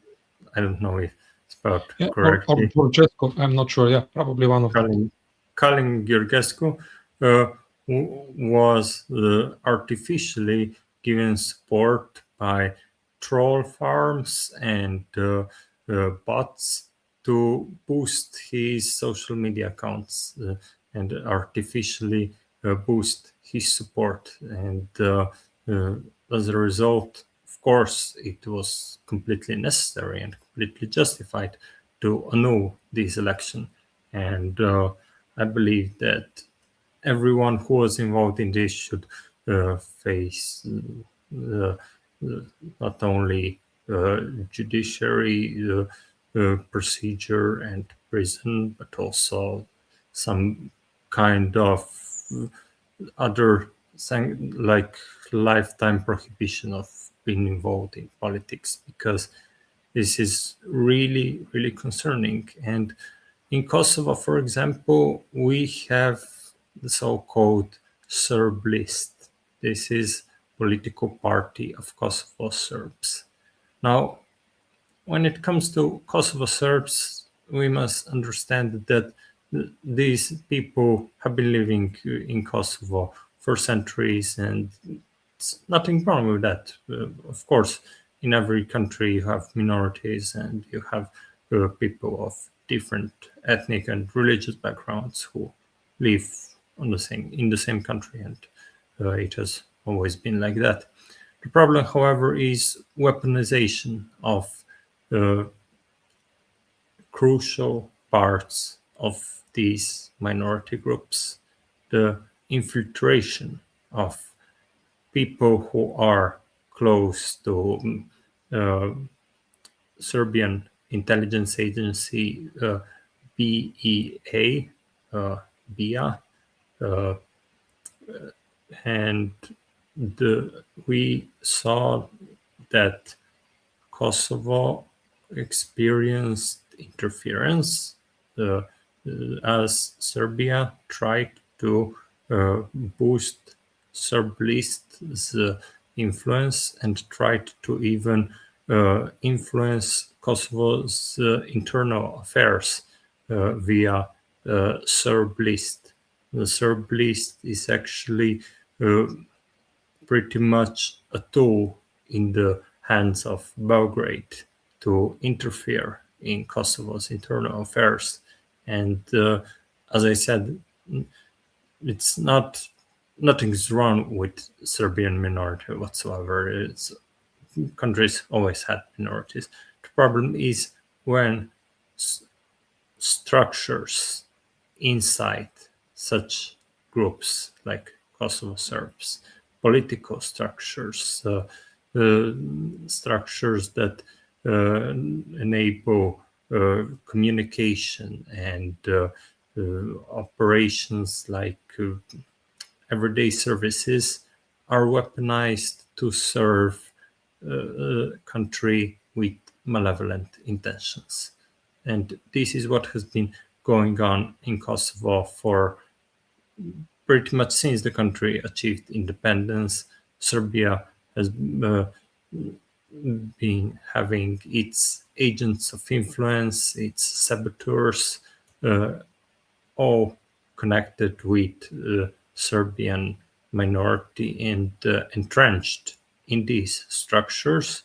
don't know if it's spelled
or
correctly.
Georgescu, I'm not sure. Yeah, probably one of them.
Kalin Georgescu was artificially given support by troll farms and bots to boost his social media accounts and artificially boost his support. And as a result, of course, it was completely necessary and completely justified to annul this election. And I believe that everyone who was involved in this should face not only judiciary procedure and prison, but also some kind of other thing like lifetime prohibition of being involved in politics, because this is really, really concerning. And in Kosovo, for example, we have the so-called Serb list. This is political party of Kosovo Serbs. Now, when it comes to Kosovo Serbs, we must understand that these people have been living in Kosovo for centuries, and it's nothing wrong with that. Of course, in every country you have minorities and you have people of different ethnic and religious backgrounds who live in the same country, and it has always been like that. The problem, however, is weaponization of crucial parts of these minority groups, the infiltration of people who are close to Serbian intelligence agency BEA, BIA, and we saw that Kosovo experienced interference as Serbia tried to boost Serb list's influence and tried to even influence Kosovo's internal affairs via Serb list. The Serb list is actually pretty much a tool in the hands of Belgrade to interfere in Kosovo's internal affairs. And as I said, it's nothing's wrong with Serbian minority whatsoever. Countries always had minorities. The problem is when structures inside such groups like Kosovo Serbs, political structures, structures that enable communication and operations like everyday services are weaponized to serve a country with malevolent intentions. And this is what has been going on in Kosovo for pretty much since the country achieved independence. Serbia has been having its agents of influence, its saboteurs, all connected with Serbian minority and entrenched in these structures,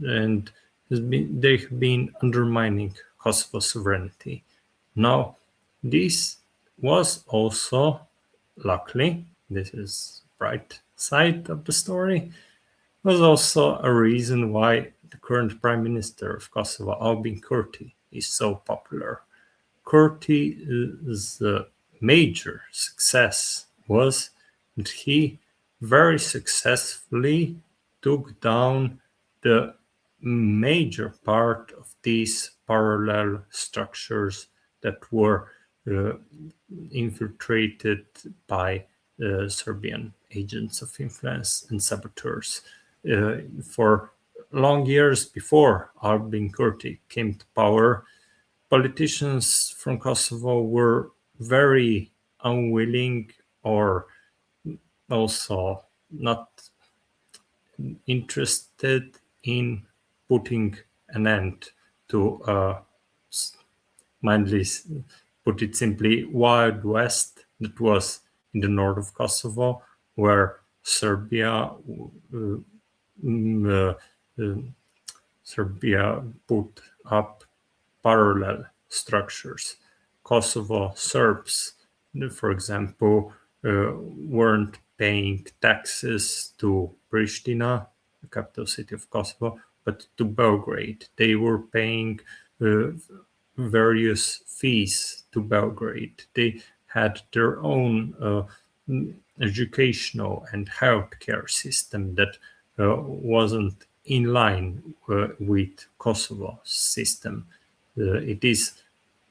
and they have been undermining Kosovo's sovereignty. Now, this was also, luckily, this is the bright side of the story, was also a reason why the current Prime Minister of Kosovo, Albin Kurti, is so popular. Kurti's major success was that he very successfully took down the major part of these parallel structures that were infiltrated by Serbian agents of influence and saboteurs. For long years before Albin Kurti came to power, politicians from Kosovo were very unwilling or also not interested in putting an end to mindly put it simply, Wild West that was in the north of Kosovo, where Serbia put up parallel structures. Kosovo Serbs, for example, weren't paying taxes to Pristina, the capital city of Kosovo, but to Belgrade. They were paying various fees to Belgrade. They had their own educational and healthcare system that wasn't in line with Kosovo's system. It is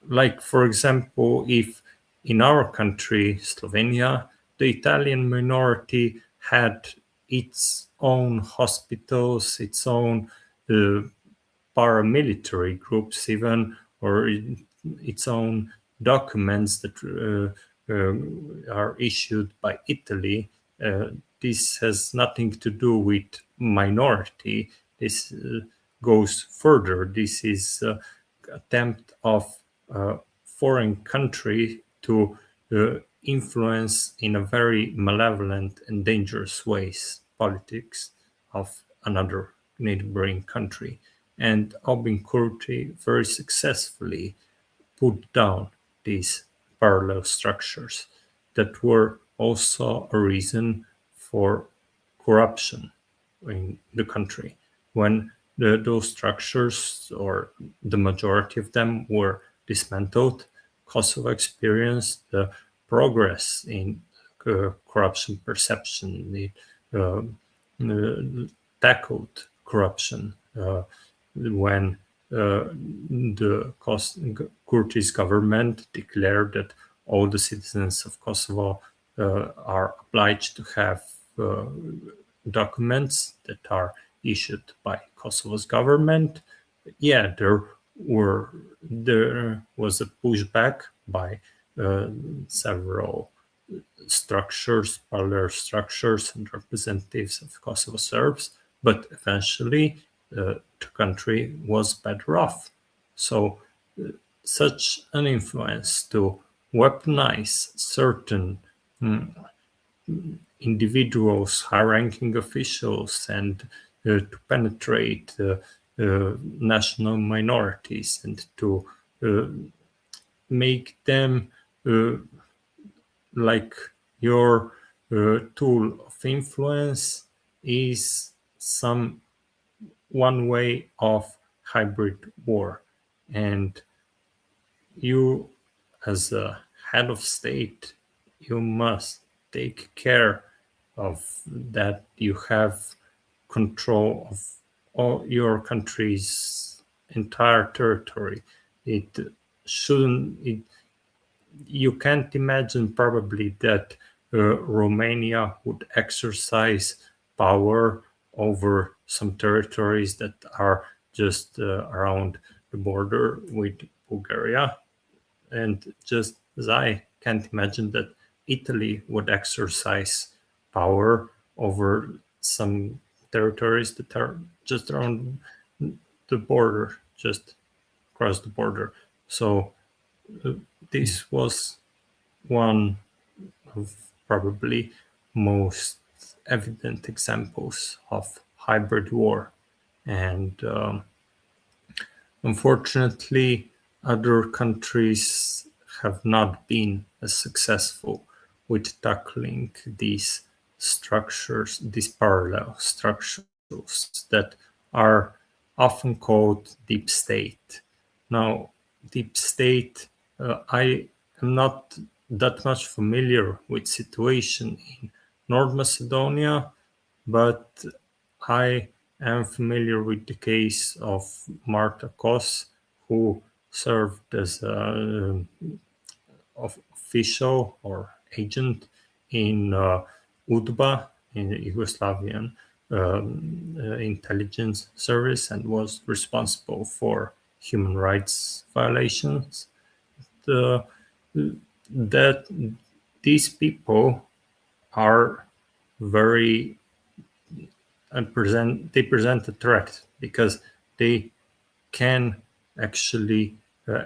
like, for example, if in our country, Slovenia, the Italian minority had its own hospitals, its own paramilitary groups even, or its own documents that are issued by Italy. This has nothing to do with minority. This goes further. This is attempt of a foreign country to influence in a very malevolent and dangerous ways politics of another neighboring country. And Albin Kurti very successfully put down these parallel structures that were also a reason for corruption in the country. When those structures, or the majority of them, were dismantled, Kosovo experienced the progress in corruption perception. It tackled corruption when the Kurti's government declared that all the citizens of Kosovo are obliged to have documents that are issued by Kosovo's government. Yeah, there was a pushback by several structures, parallel structures, and representatives of Kosovo Serbs, but eventually the country was better off. So such an influence to weaponize certain individuals, high-ranking officials, and to penetrate national minorities and to make them like your tool of influence is one way of hybrid war. And you, as a head of state, you must take care of that. You have control of all your country's entire territory. You can't imagine probably that Romania would exercise power over some territories that are just around the border with Bulgaria. And just as I can't imagine that Italy would exercise power over some territories that are just around the border, just across the border. So this was one of probably most evident examples of hybrid war. And unfortunately, other countries have not been as successful with tackling these structures, these parallel structures that are often called deep state. Now, deep state, I am not that much familiar with situation in North Macedonia, but I am familiar with the case of Marta Kos, who served as an official or agent in UDBA, in the Yugoslavian intelligence service, and was responsible for human rights violations. That these people are very present a threat, because they can actually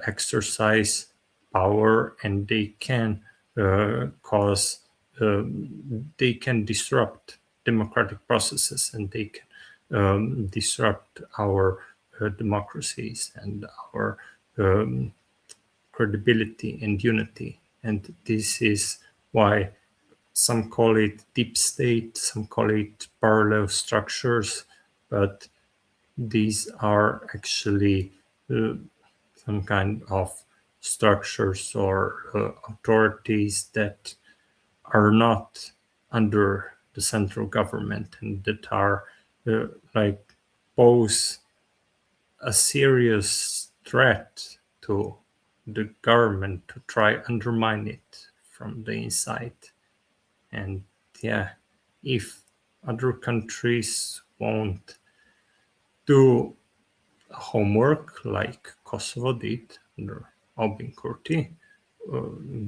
exercise power, and they can they can disrupt democratic processes, and they can disrupt our democracies and our credibility and unity. And this is why some call it deep state, some call it parallel structures, but these are actually some kind of structures or authorities that are not under the central government, and that are pose a serious threat to the government to try undermine it from the inside. And yeah, if other countries won't do homework like Kosovo did under Albin Kurti,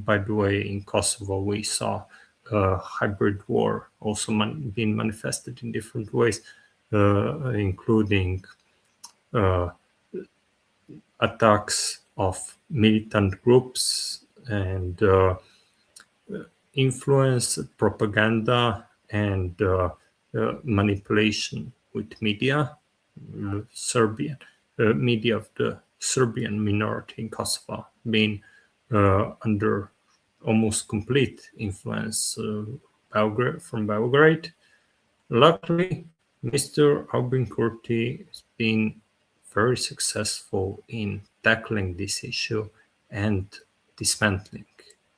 by the way, in Kosovo we saw a hybrid war also being manifested in different ways, including attacks of militant groups and influence, propaganda, and manipulation with media, media of the Serbian minority in Kosovo being under almost complete influence from Belgrade. Luckily, Mr. Albin Kurti has been very successful in tackling this issue and dismantling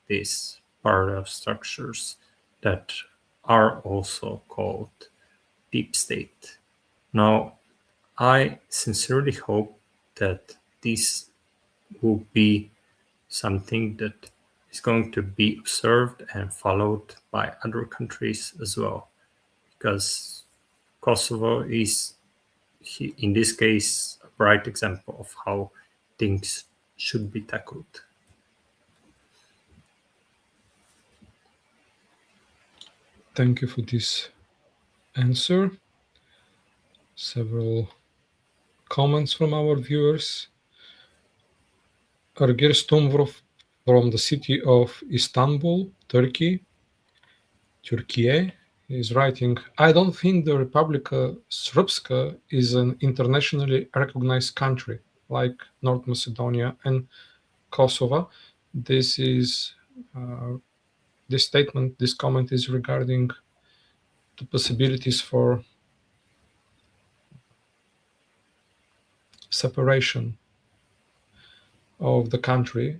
these parallel structures that are also called deep state. Now, I sincerely hope that this will be something that is going to be observed and followed by other countries as well, because Kosovo is, in this case, a bright example of how things should be tackled.
Thank you for this answer. Several comments from our viewers. Ergir Stumvrov from the city of Istanbul, Turkey, is writing, I don't think the Republika Srpska is an internationally recognized country like North Macedonia and Kosovo. This comment is regarding the possibilities for separation of the country,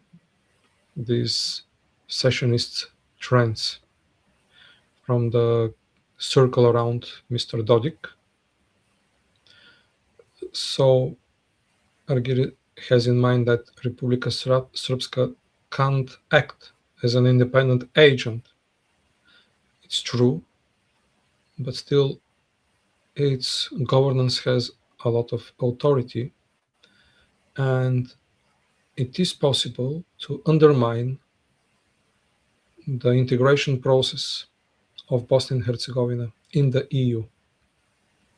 these secessionist trends from the circle around Mr. Dodik. So Ergir has in mind that Republika Srpska can't act as an independent agent. It's true, but still its governance has a lot of authority, and it is possible to undermine the integration process of Bosnia and Herzegovina in the EU.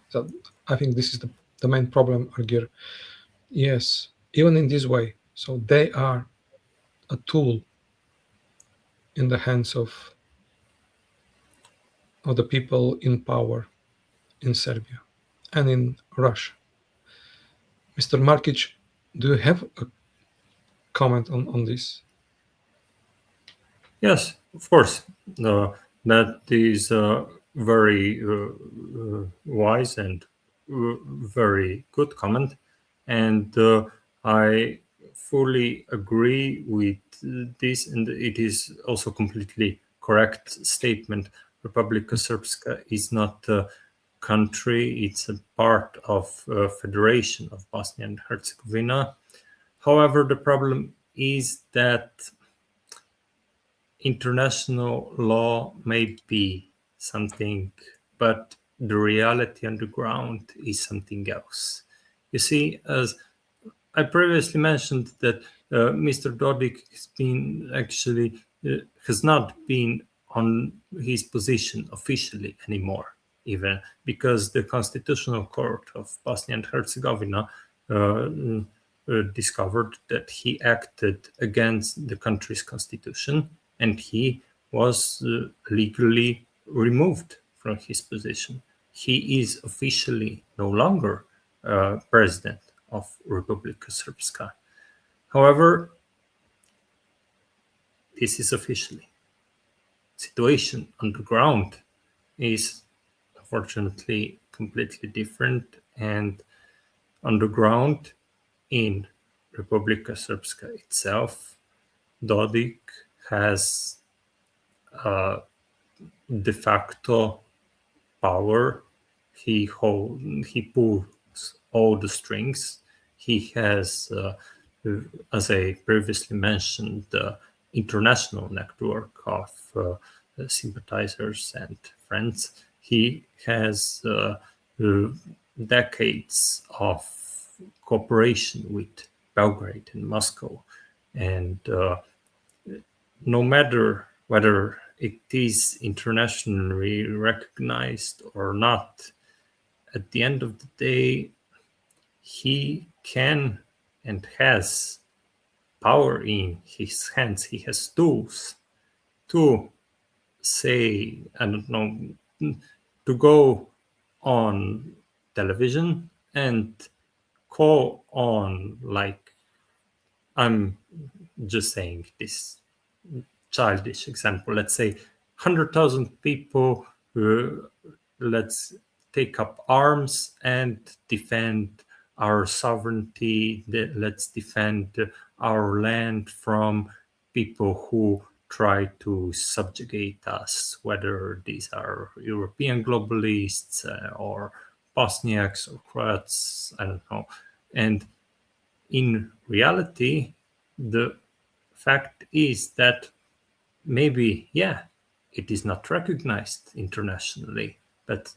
So I think this is the main problem, Ergir. Yes, even in this way. So they are a tool in the hands of the people in power in Serbia and in Russia. Mr. Markic, do you have a comment on this?
Yes, of course. That is a very wise and very good comment. And I fully agree with this, and it is also completely correct statement. Republika Srpska is not a country, it's a part of Federation of Bosnia and Herzegovina. However, the problem is that international law may be something, but the reality on the ground is something else. You see, as I previously mentioned, that Mr. Dodik has not been on his position officially anymore, even because the Constitutional Court of Bosnia and Herzegovina discovered that he acted against the country's constitution, and he was legally removed from his position. He is officially no longer president of Republika Srpska. However, this is officially. Situation on the ground is unfortunately completely different, and on the ground in Republika Srpska itself, Dodik has de facto power. He pulls all the strings. He has, as I previously mentioned, the international network of sympathizers and friends. He has decades of cooperation with Belgrade and Moscow, and no matter whether it is internationally recognized or not, at the end of the day, he can and has power in his hands. He has tools to say, I don't know, to go on television and call on, like, I'm just saying this childish example, let's say 100,000 people, let's take up arms and defend our sovereignty, let's defend our land from people who try to subjugate us, whether these are European globalists or Bosniaks or Croats, I don't know. And in reality, the fact is that maybe, yeah, it is not recognized internationally, but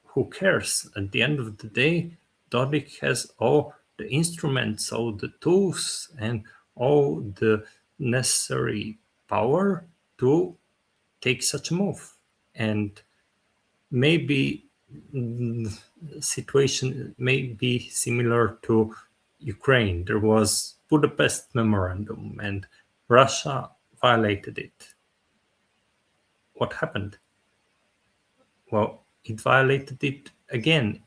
who cares? At the end of the day, Dodik has all the instruments, all the tools, and all the necessary power to take such a move. And maybe the situation may be similar to Ukraine. There was Budapest Memorandum and Russia violated it. What happened? Well, it violated it again.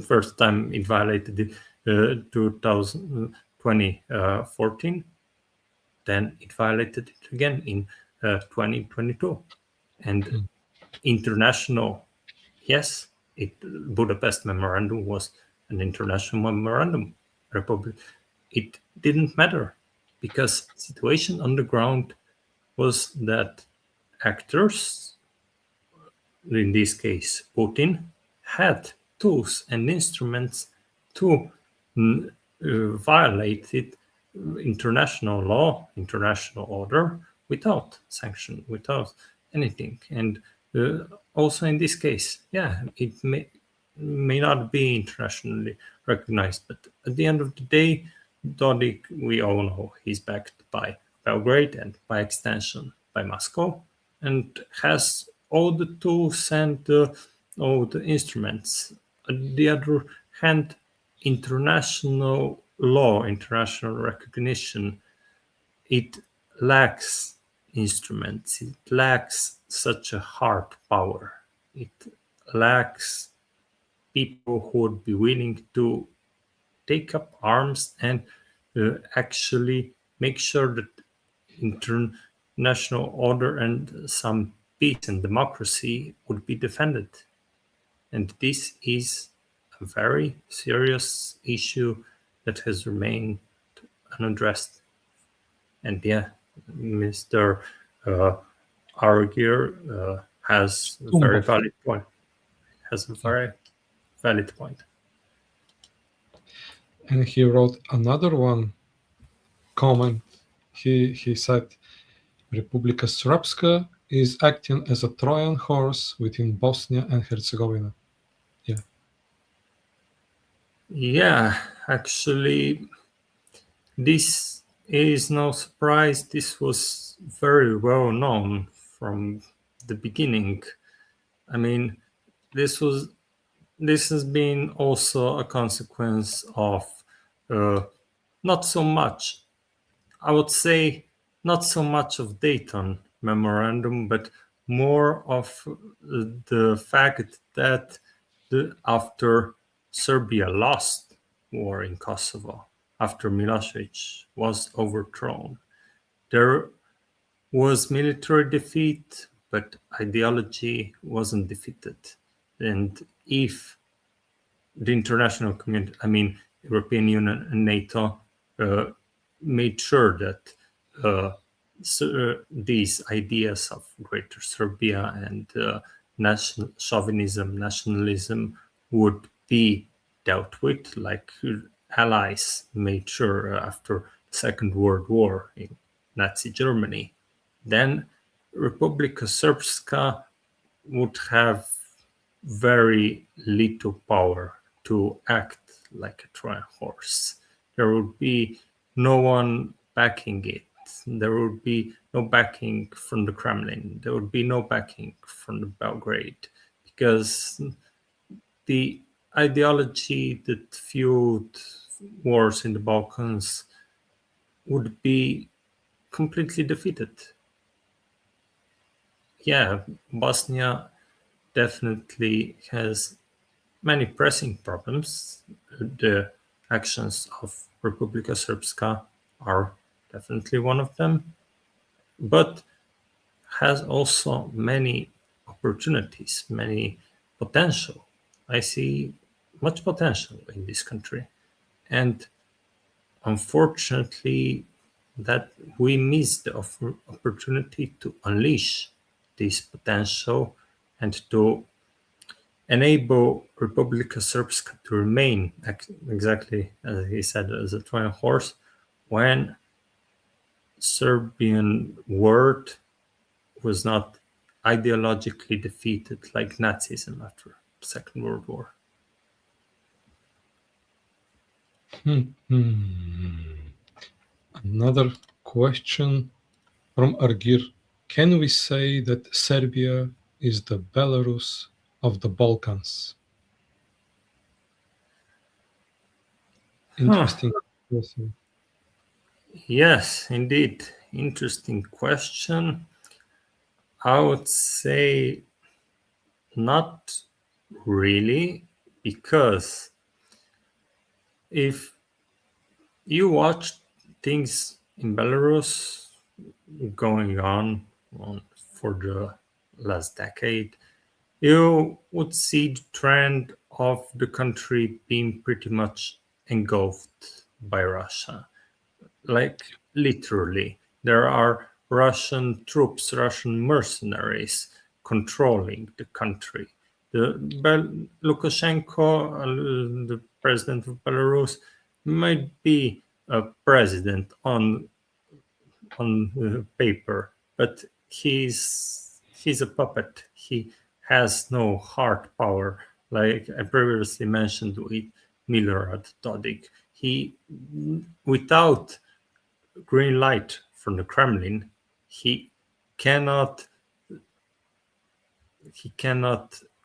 First time it violated it 2014. Then it violated it again in 2022. And international, yes, Budapest Memorandum was an international memorandum. It didn't matter because situation on the ground was that actors, in this case Putin, had tools and instruments to violate it, international law, international order, without sanction, without anything. And also in this case, yeah, it may not be internationally recognized, but at the end of the day, Dodik, we all know, he's backed by Belgrade and by extension by Moscow, and has all the tools and all the instruments. On the other hand, international law, international recognition, it lacks instruments. It lacks such a hard power. It lacks people who would be willing to take up arms and actually make sure that international order and some peace and democracy would be defended. And this is a very serious issue that has remained unaddressed. And yeah, Mr. Argir has a very valid point.
And he wrote another one comment. He said, Republika Srpska is acting as a Trojan horse within Bosnia and Herzegovina.
Yeah, actually, this it is no surprise this was very well known from the beginning. I mean, this has been also a consequence of not so much, I would say, not so much of Dayton Memorandum, but more of the fact that after Serbia lost war in Kosovo, after Milosevic was overthrown, there was military defeat, but ideology wasn't defeated. And if the international community, I mean, European Union and NATO, made sure that these ideas of Greater Serbia and national chauvinism, nationalism would be dealt with, like allies made sure after the Second World War in Nazi Germany, then Republika Srpska would have very little power to act like a Trojan horse. There would be no one backing it. There would be no backing from the Kremlin. There would be no backing from the Belgrade, because the ideology that fueled wars in the Balkans would be completely defeated. Yeah, Bosnia definitely has many pressing problems. The actions of Republika Srpska are definitely one of them, but has also many opportunities, many potential. I see much potential in this country. And unfortunately, that we miss the opportunity to unleash this potential and to enable Republika Srpska to remain exactly as he said, as a Trojan horse, when Serbian word was not ideologically defeated like Nazism after the Second World War.
Another question from Argir. Can we say that Serbia is the Belarus of the Balkans? Interesting question.
Yes, indeed. Interesting question. I would say not really, because if you watch things in Belarus going on for the last decade, you would see the trend of the country being pretty much engulfed by Russia. Like literally, there are Russian troops, Russian mercenaries controlling the country. Lukashenko, the president of Belarus, might be a president on paper, but he's a puppet. He has no hard power, like I previously mentioned with Milorad Dodik. He, without green light from the Kremlin, he cannot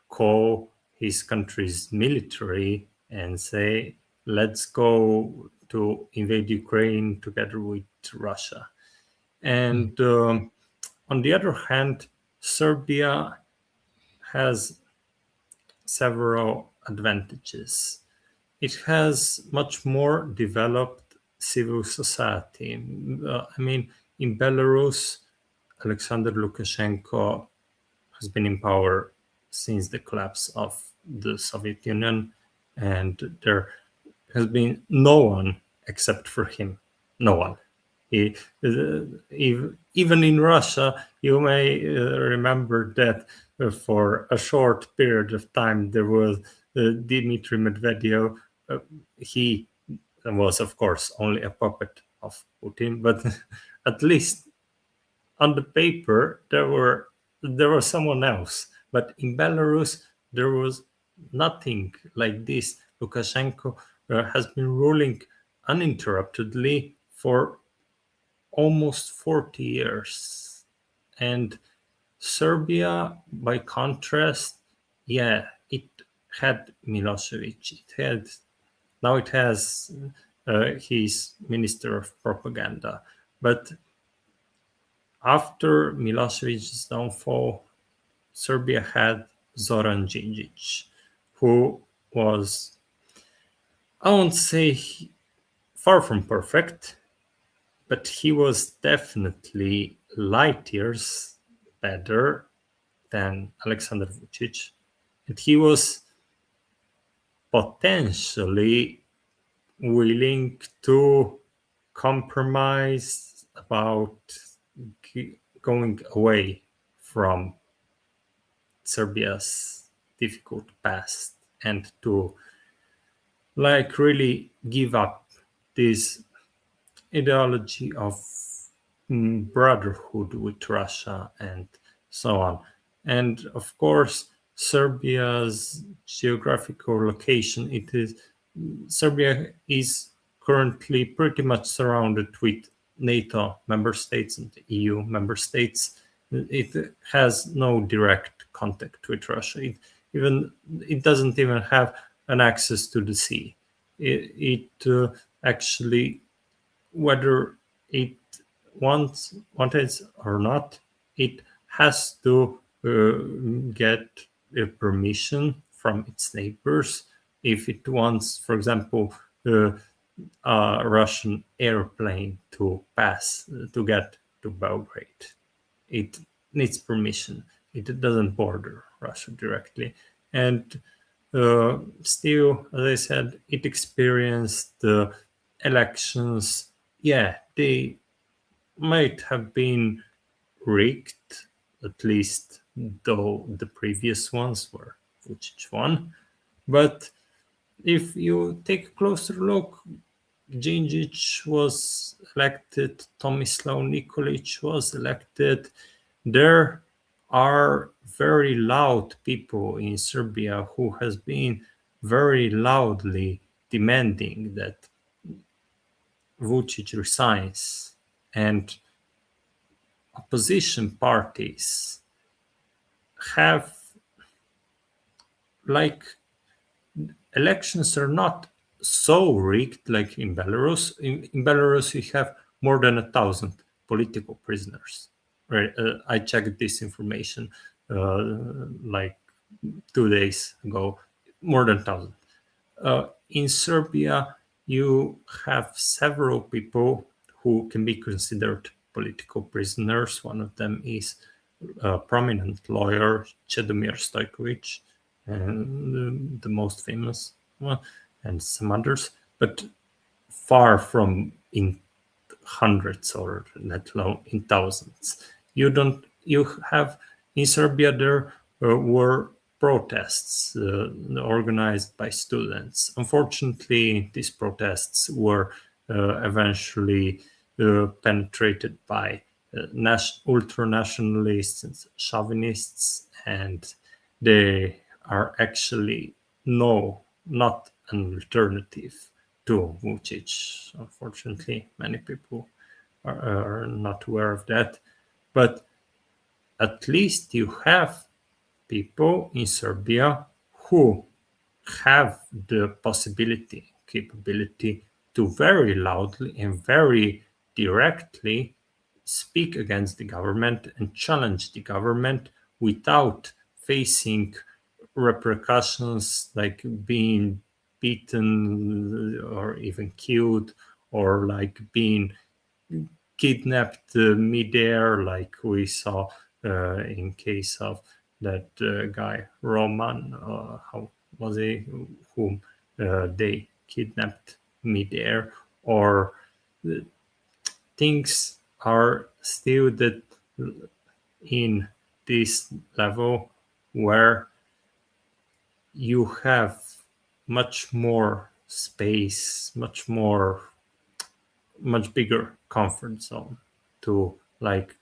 call his country's military and say, let's go to invade Ukraine together with Russia. And on the other hand, Serbia has several advantages. It has much more developed civil society. I mean, in Belarus, Alexander Lukashenko has been in power since the collapse of the Soviet Union, and there has been no one except for him. No one. Even in Russia, you may remember that for a short period of time there was Dmitry Medvedev. He was, of course, only a puppet of Putin, but at least on the paper there was someone else. But in Belarus, there was nothing like this. Lukashenko has been ruling uninterruptedly for almost 40 years. And Serbia, by contrast, it had Milosevic. Now it has his Minister of Propaganda. But after Milosevic's downfall, Serbia had Zoran Đinđić, who was, I won't say far from perfect, but he was definitely light years better than Aleksandar Vučić. And he was potentially willing to compromise about going away from Serbia's difficult past and to really give up this ideology of brotherhood with Russia and so on. And of course, Serbia's geographical location, Serbia is currently pretty much surrounded with NATO member states and EU member states. It has no direct contact with Russia. It doesn't even have an access to the sea. It actually, whether it wants it or not, it has to get a permission from its neighbors if it wants, for example, a Russian airplane to pass to get to Belgrade. It needs permission. It doesn't border Russia directly. And still, as I said, it experienced elections. They might have been rigged, at least though the previous ones were Vučić won. But if you take a closer look, Đinđić was elected, Tomislav Nikolić was elected. There are very loud people in Serbia who has been very loudly demanding that Vučić resigns, and opposition parties have, elections are not so rigged like in Belarus. In Belarus, we have more than 1,000 political prisoners. Right? I checked this information 2 days ago. More than 1,000. In Serbia, you have several people who can be considered political prisoners. One of them is a prominent lawyer, Čedomir Stojković, and the most famous one, and some others, but far from in hundreds or let alone in thousands. You have in Serbia there were protests organized by students. Unfortunately, these protests were eventually penetrated by ultra-nationalists and chauvinists, and they are actually not an alternative to Vučić. Unfortunately, many people are not aware of that. But at least you have people in Serbia who have the capability to very loudly and very directly speak against the government and challenge the government without facing repercussions like being beaten or even killed, or like being kidnapped midair, like we saw in case of that guy Roman, how was he, whom they kidnapped midair. Or things are still that in this level where you have much more space, much bigger comfort zone to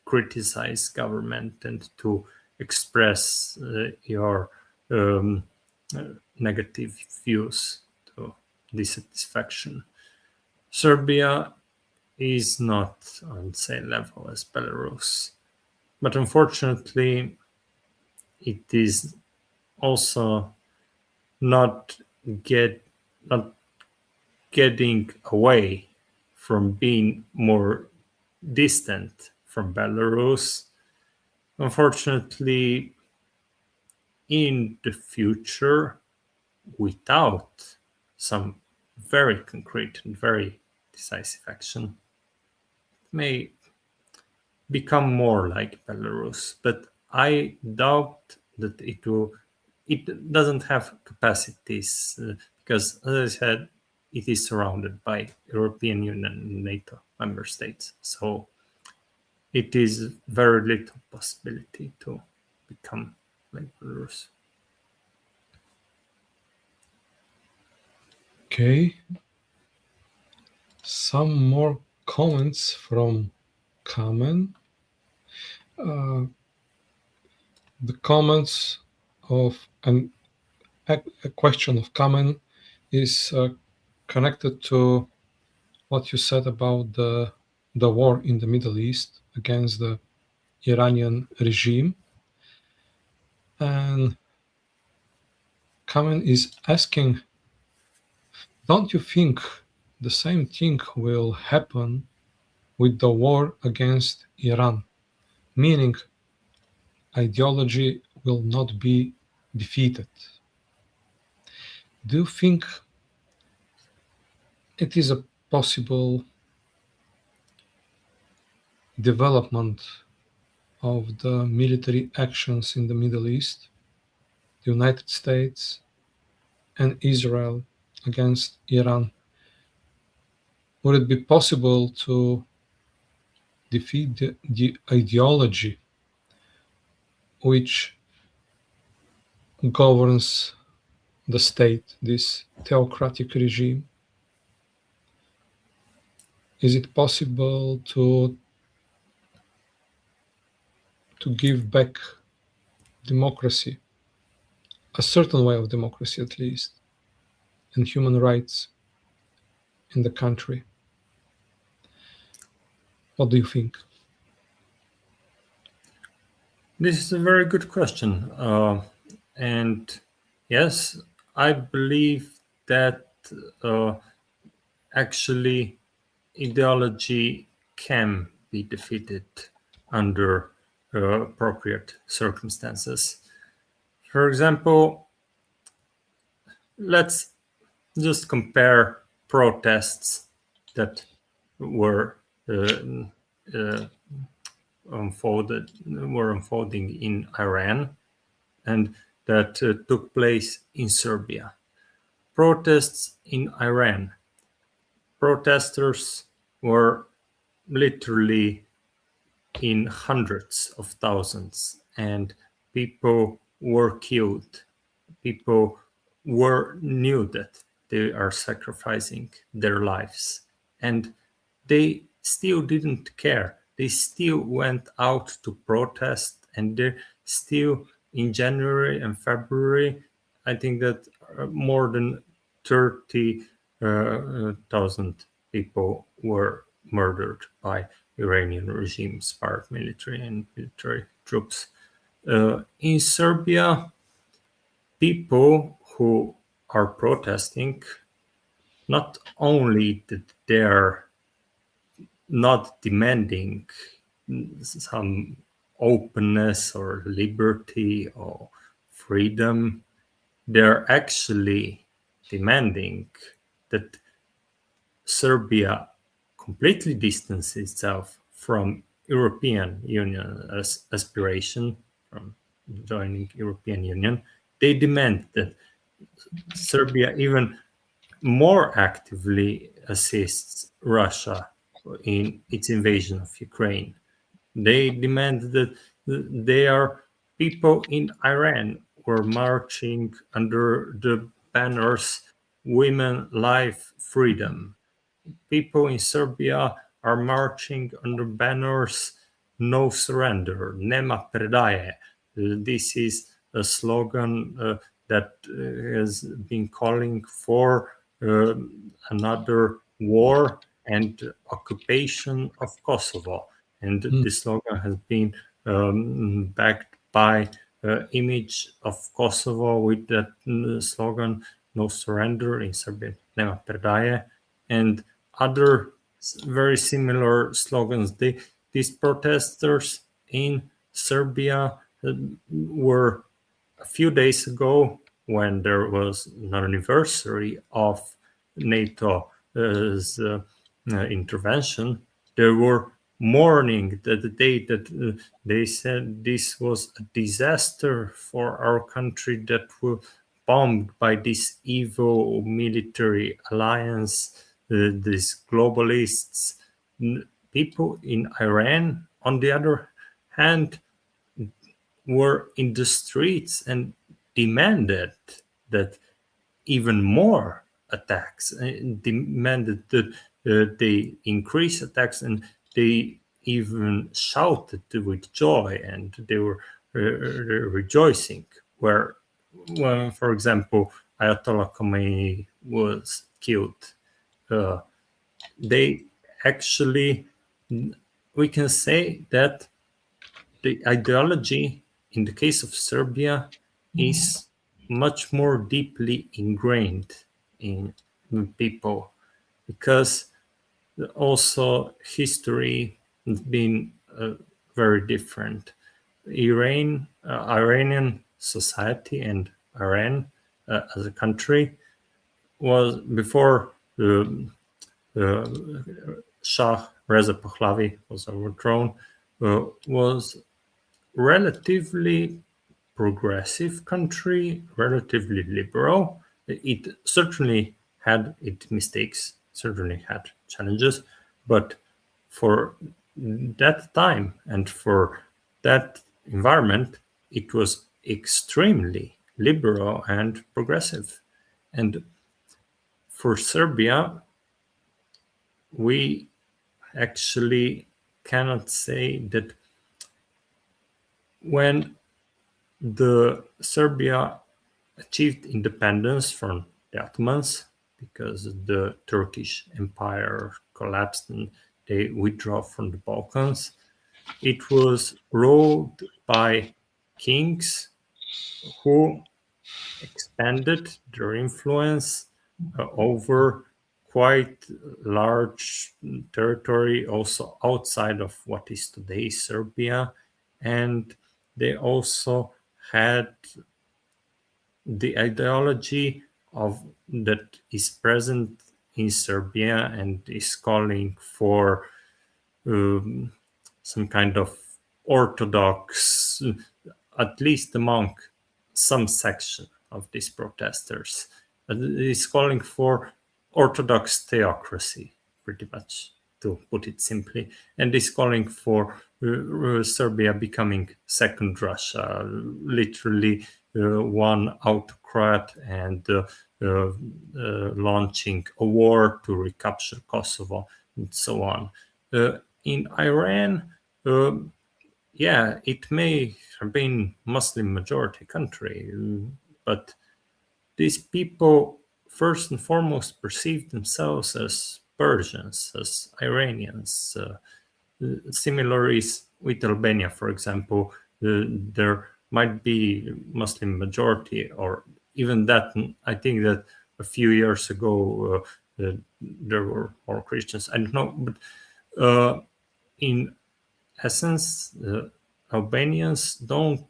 criticize government and to express your negative views to dissatisfaction. Serbia is not on the same level as Belarus. But unfortunately, it is also not getting away from being more distant from Belarus. Unfortunately, in the future, without some very concrete and very decisive action, it may become more like Belarus. But I doubt that it will. It doesn't have capacities because, as I said, it is surrounded by European Union and NATO member states. So it is very little possibility to become like Belarus.
Okay. Some more comments from Kamen. The comments of a question of Kamen is connected to what you said about the war in the Middle East against the Iranian regime. And Kamen is asking, don't you think the same thing will happen with the war against Iran? Meaning, ideology will not be defeated. Do you think it is a possible development of the military actions in the Middle East, the United States and Israel against Iran? Would it be possible to defeat the ideology which governs the state, this theocratic regime? Is it possible to give back democracy, a certain way of democracy at least, and human rights in the country? What do you think?
This is a very good question. And yes, I believe that actually ideology can be defeated under appropriate circumstances. For example, let's just compare protests that were unfolding in Iran and that took place in Serbia. Protests in Iran. Protesters were literally in hundreds of thousands, and people were killed. People knew that they are sacrificing their lives, and they still didn't care. They still went out to protest, and they still in January and February, I think that more than 30,000 people were murdered by Iranian regime's paramilitary and military troops. In Serbia, people who are protesting, not only that they're not demanding some openness or liberty or freedom, they're actually demanding that Serbia completely distance itself from European Union aspiration, from joining European Union. They demand that Serbia even more actively assists Russia in its invasion of Ukraine. They demand that their people in Iran were marching under the banners Women, Life, Freedom. People in Serbia are marching under banners No Surrender, Nema predaje. This is a slogan that has been calling for another war and occupation of Kosovo. And this slogan has been backed by image of Kosovo with that slogan, no surrender, in Serbian, nema predaje, and other very similar slogans. These protesters in Serbia were a few days ago, when there was an anniversary of NATO's intervention, they were mourning that the day that they said this was a disaster for our country that was bombed by this evil military alliance, these globalists. People in Iran, on the other hand, were in the streets and demanded that even more attacks, demanded that they increase attacks, and they even shouted with joy, and they were rejoicing. Where, when, for example, Ayatollah Khomeini was killed, they actually, we can say that the ideology in the case of Serbia is much more deeply ingrained in people, because also history has been very different. Iranian society and Iran as a country was, before Shah Reza Pahlavi was overthrown, was relatively progressive country, relatively liberal. It certainly had its mistakes, certainly had challenges, but for that time and for that environment, it was extremely liberal and progressive. And for Serbia, we actually cannot say that when the Serbia achieved independence from the Ottomans, because the Turkish Empire collapsed and they withdrew from the Balkans, it was ruled by kings who expanded their influence over quite large territory, also outside of what is today Serbia. And they also had the ideology of that is present in Serbia and is calling for some kind of orthodox, at least among some section of these protesters, is calling for orthodox theocracy, pretty much, to put it simply, and is calling for Serbia becoming second Russia, literally one autocrat, and launching a war to recapture Kosovo, and so on. In Iran, it may have been Muslim majority country, but these people first and foremost perceive themselves as Persians, as Iranians. Similar is with Albania, for example. There might be Muslim majority, or even that. I think that a few years ago there were more Christians. I don't know, but in essence, Albanians don't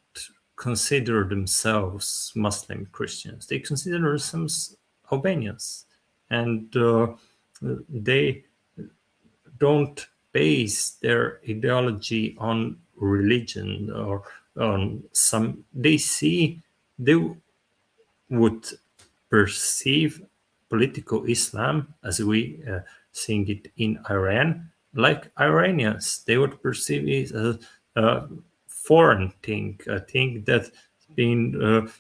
consider themselves Muslim Christians. They consider themselves Albanians, and they don't base their ideology on religion or on some. They would perceive political Islam as we seeing it in Iran, like Iranians. They would perceive it as a foreign thing, a thing that's been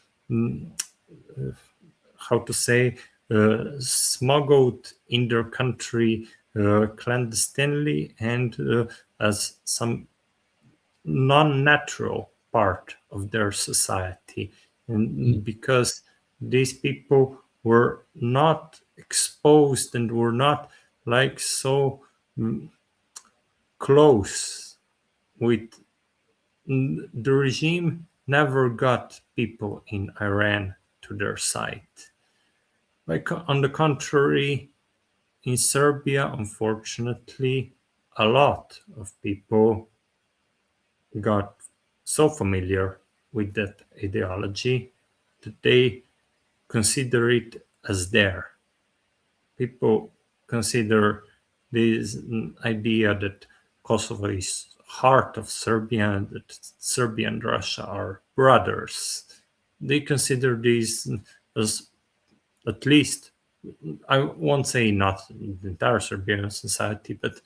smuggled in their country clandestinely and as some non-natural part of their society. And because these people were not exposed and were not like so close with the regime never got people in Iran to their side. Like on the contrary, in Serbia, unfortunately, a lot of people got so familiar with that ideology that they consider it as their. People consider this idea that Kosovo is heart of Serbia and that Serbia and Russia are brothers. They consider these as, at least, I won't say not the entire Serbian society, but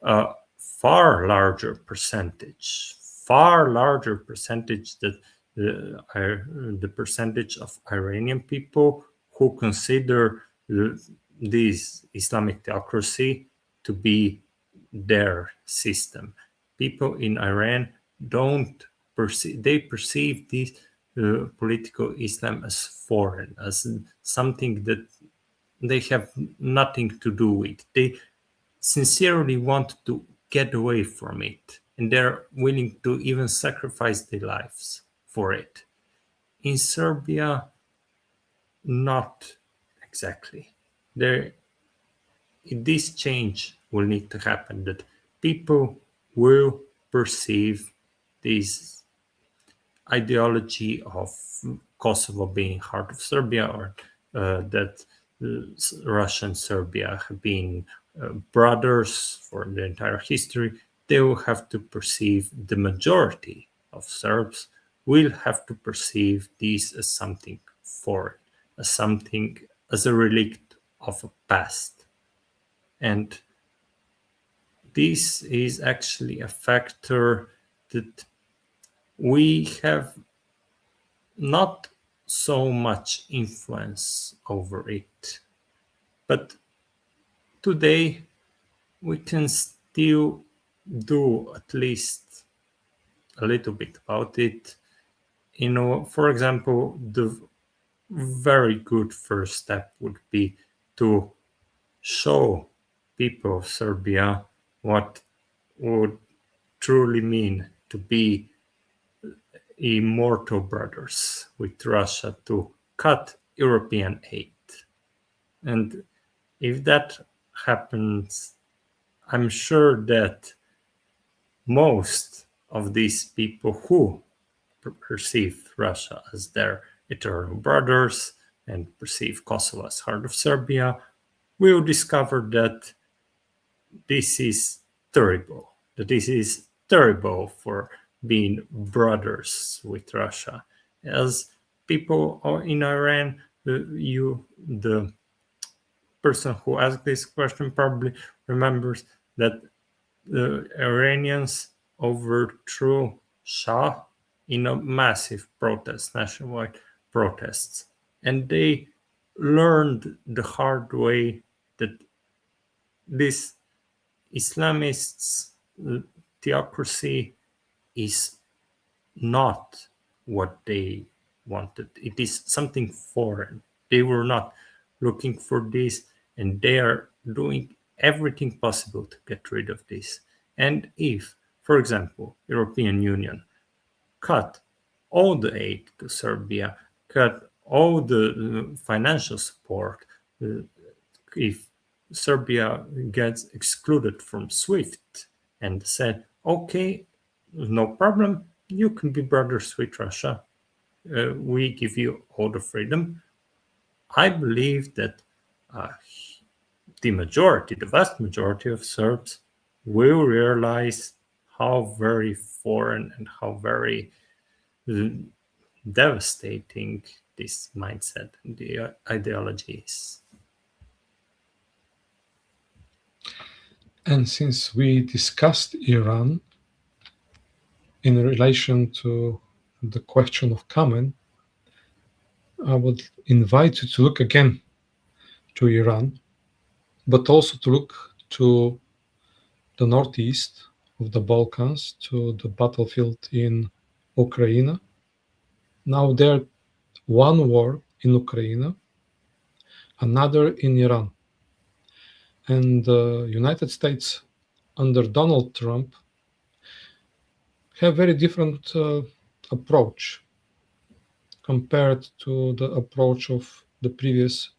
a far larger percentage that the percentage of Iranian people who consider this Islamic theocracy to be their system. People in Iran they perceive this political Islam as foreign, as something that they have nothing to do with. They sincerely want to get away from it, and they're willing to even sacrifice their lives for it. In Serbia, not exactly. This change will need to happen, that people will perceive this ideology of Kosovo being heart of Serbia, or that Russia and Serbia have been brothers for the entire history. They will have to perceive, the majority of Serbs will have to perceive this as something foreign, as a relict of a past. And this is actually a factor that we have not so much influence over it. But today we can still do at least a little bit about it. For example, the very good first step would be to show people of Serbia what would truly mean to be immortal brothers with Russia, to cut European aid. And if that happens, I'm sure that most of these people who perceive Russia as their eternal brothers and perceive Kosovo as heart of Serbia will discover that this is terrible, for being brothers with Russia. As people in Iran, the person who asked this question probably remembers that the Iranians overthrew Shah in a massive protest, nationwide protests. And they learned the hard way that this Islamists' theocracy is not what they wanted. It is something foreign. They were not looking for this, and they are doing everything possible to get rid of this. And if, for example, European Union cut all the aid to Serbia, cut all the financial support, if Serbia gets excluded from SWIFT and said, okay, no problem, you can be brothers with Russia, we give you all the freedom, I believe that the vast majority of Serbs will realize how very foreign and how very devastating this mindset and the ideology is.
And since we discussed Iran in relation to the question of Kamen, I would invite you to look again to Iran, but also to look to the northeast of the Balkans, to the battlefield in Ukraine. Now there one war in Ukraine, another in Iran. and the United States under Donald Trump have very different approach compared to the approach of the previous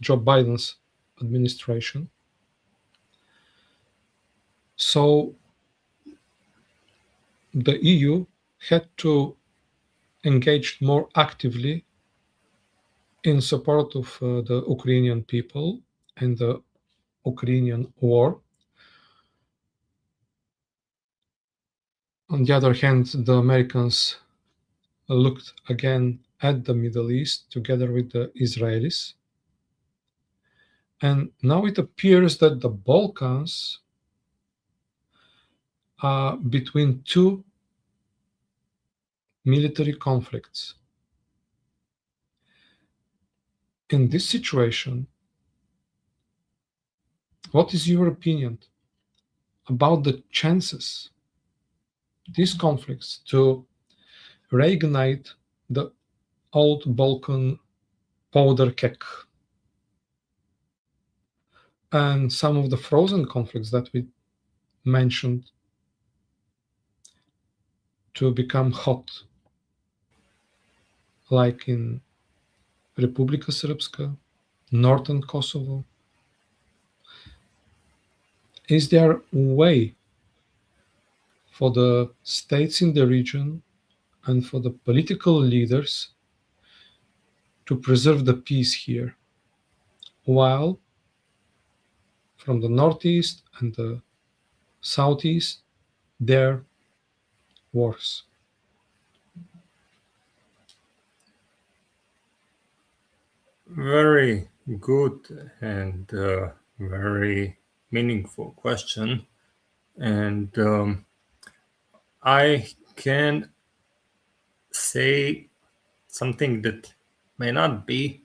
Joe Biden's administration. So the EU had to engage more actively in support of the Ukrainian people and the Ukrainian war. On the other hand, the Americans looked again at the Middle East together with the Israelis. And now it appears that the Balkans are between two military conflicts. In this situation, what is your opinion about the chances these conflicts to reignite the old Balkan powder keg and some of the frozen conflicts that we mentioned to become hot, like in Republika Srpska, northern Kosovo? Is there a way for the states in the region and for the political leaders to preserve the peace here, while from the northeast and the southeast there are wars?
Very good and very meaningful question. And I can say something that may not be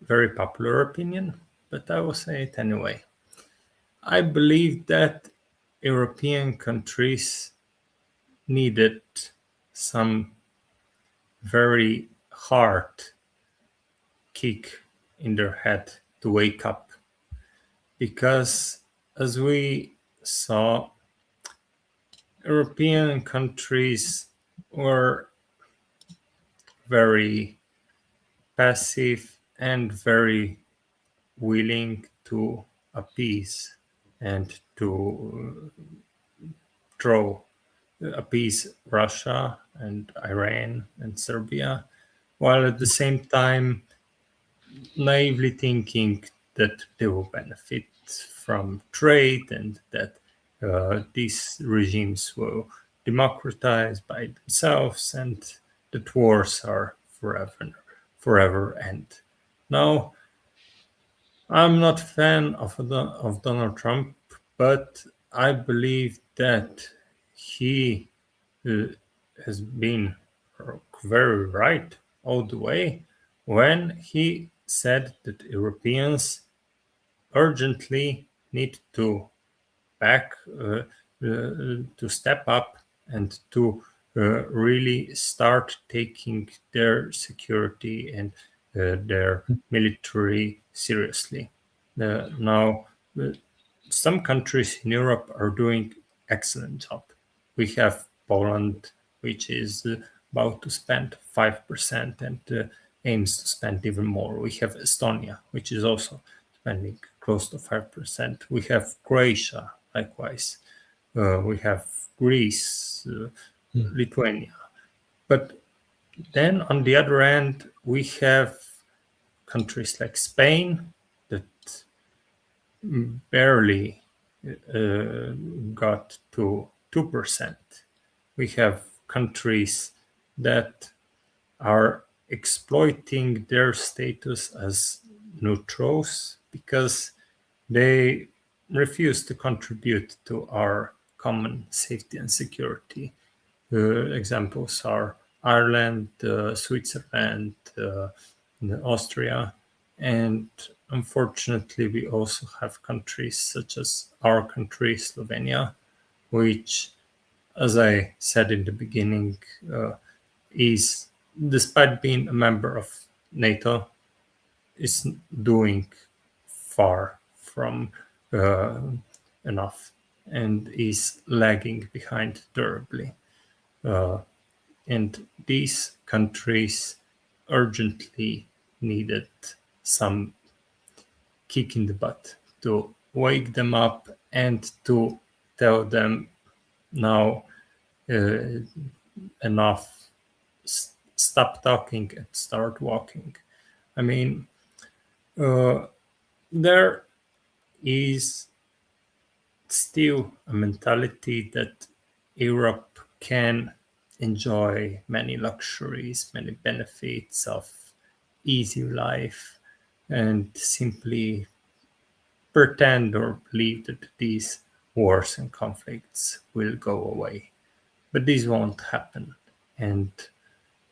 very popular opinion, but I will say it anyway. I believe that European countries needed some very hard kick in their head to wake up, because as we saw, European countries were very passive and very willing to appease and to appease Russia and Iran and Serbia, while at the same time naively thinking that they will benefit from trade and that these regimes will democratize by themselves and that wars are forever end. Now, I'm not a fan of Donald Trump, but I believe that he has been very right all the way when he said that Europeans urgently need to to step up and to really start taking their security and their military seriously. Now, some countries in Europe are doing excellent job. We have Poland, which is about to spend 5% and aims to spend even more. We have Estonia, which is also spending close to 5%. We have Croatia, likewise. We have Greece, Lithuania. But then on the other end, we have countries like Spain that barely got to 2%. We have countries that are exploiting their status as neutrals because they refuse to contribute to our common safety and security. Examples are Ireland, Switzerland, Austria, and unfortunately we also have countries such as our country, Slovenia, which, as I said in the beginning, is, despite being a member of NATO, is doing far from enough and is lagging behind terribly. And these countries urgently needed some kick in the butt to wake them up and to tell them now enough, stop talking and start walking. I mean, there is still a mentality that Europe can enjoy many luxuries, many benefits of easy life, and simply pretend or believe that these wars and conflicts will go away. But this won't happen. And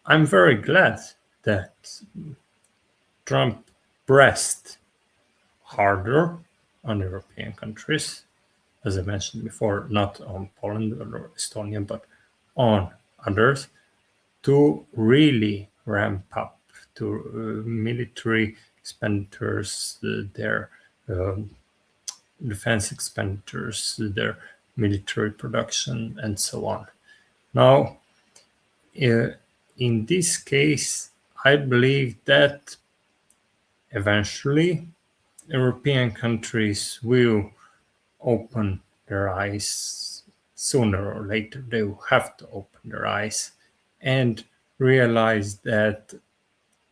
I'm very glad that Trump pressed harder on European countries, as I mentioned before, not on Poland or Estonia, but on others, to really ramp up to military expenditures, their defense expenditures, their military production, and so on. Now, in this case, I believe that eventually European countries will open their eyes sooner or later. They will have to open their eyes and realize that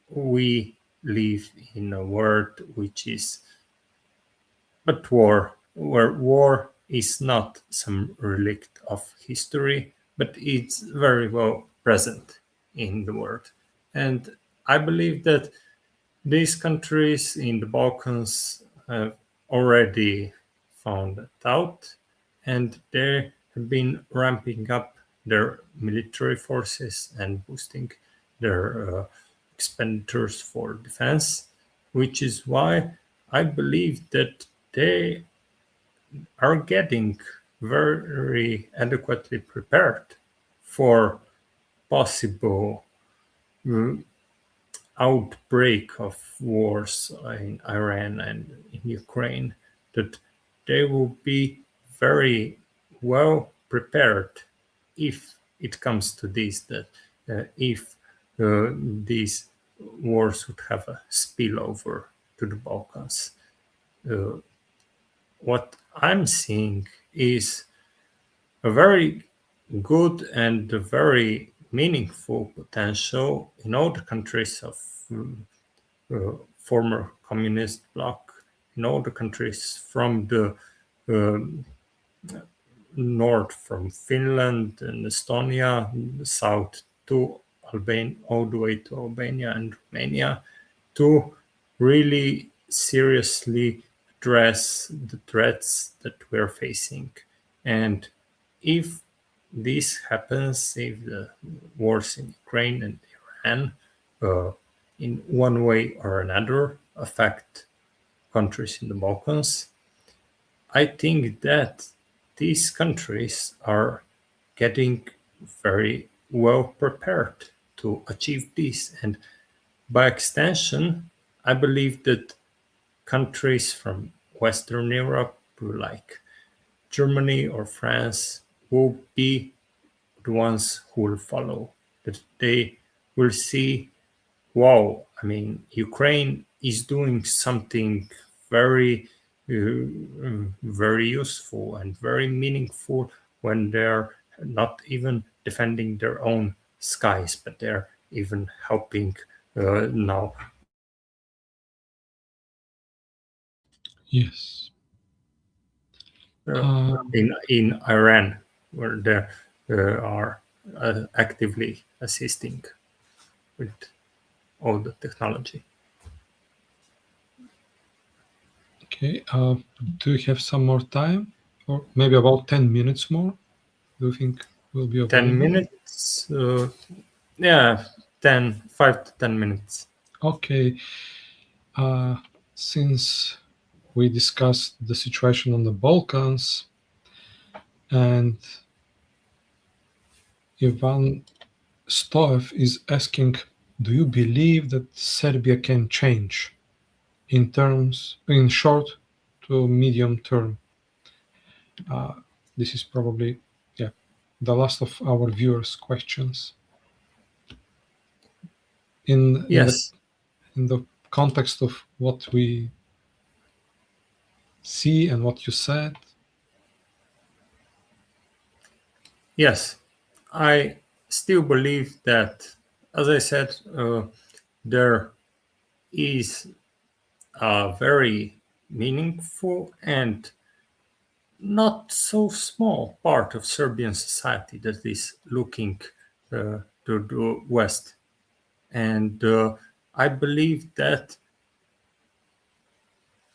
we live in a world which is but war, where war is not some relict of history, but it's very well present in the world. And I believe that these countries in the Balkans have already found it out, and they have been ramping up their military forces and boosting their expenditures for defense, which is why I believe that they are getting very adequately prepared for possible outbreak of wars in Iran and in Ukraine, that they will be very well prepared if it comes to this, that if these wars would have a spillover to the Balkans. What I'm seeing is a very good and a very meaningful potential in all the countries of former communist bloc, in all the countries from the north, from Finland and Estonia, south to Albania, all the way to Albania and Romania, to really seriously address the threats that we're facing. And if this happens, if the wars in Ukraine and Iran in one way or another affect countries in the Balkans, I think that these countries are getting very well prepared to achieve this. And by extension, I believe that countries from Western Europe, like Germany or France, will be the ones who will follow, that they will see, wow, I mean, Ukraine is doing something very, very useful and very meaningful when they're not even defending their own skies, but they're even helping now.
Yes.
In Iran, where they are actively assisting with all the technology.
Okay. Do you have some more time, or maybe about 10 minutes more? Do you think will be okay?
10 minutes? Yeah, 5 to 10 minutes.
Okay. Since we discussed the situation on the Balkans, and Ivan Stoev is asking, do you believe that Serbia can change in short to medium term? This is probably the last of our viewers' questions. In the context of what we see and what you said.
Yes, I still believe that, as I said, there is a very meaningful and not so small part of Serbian society that is looking to the West. And I believe that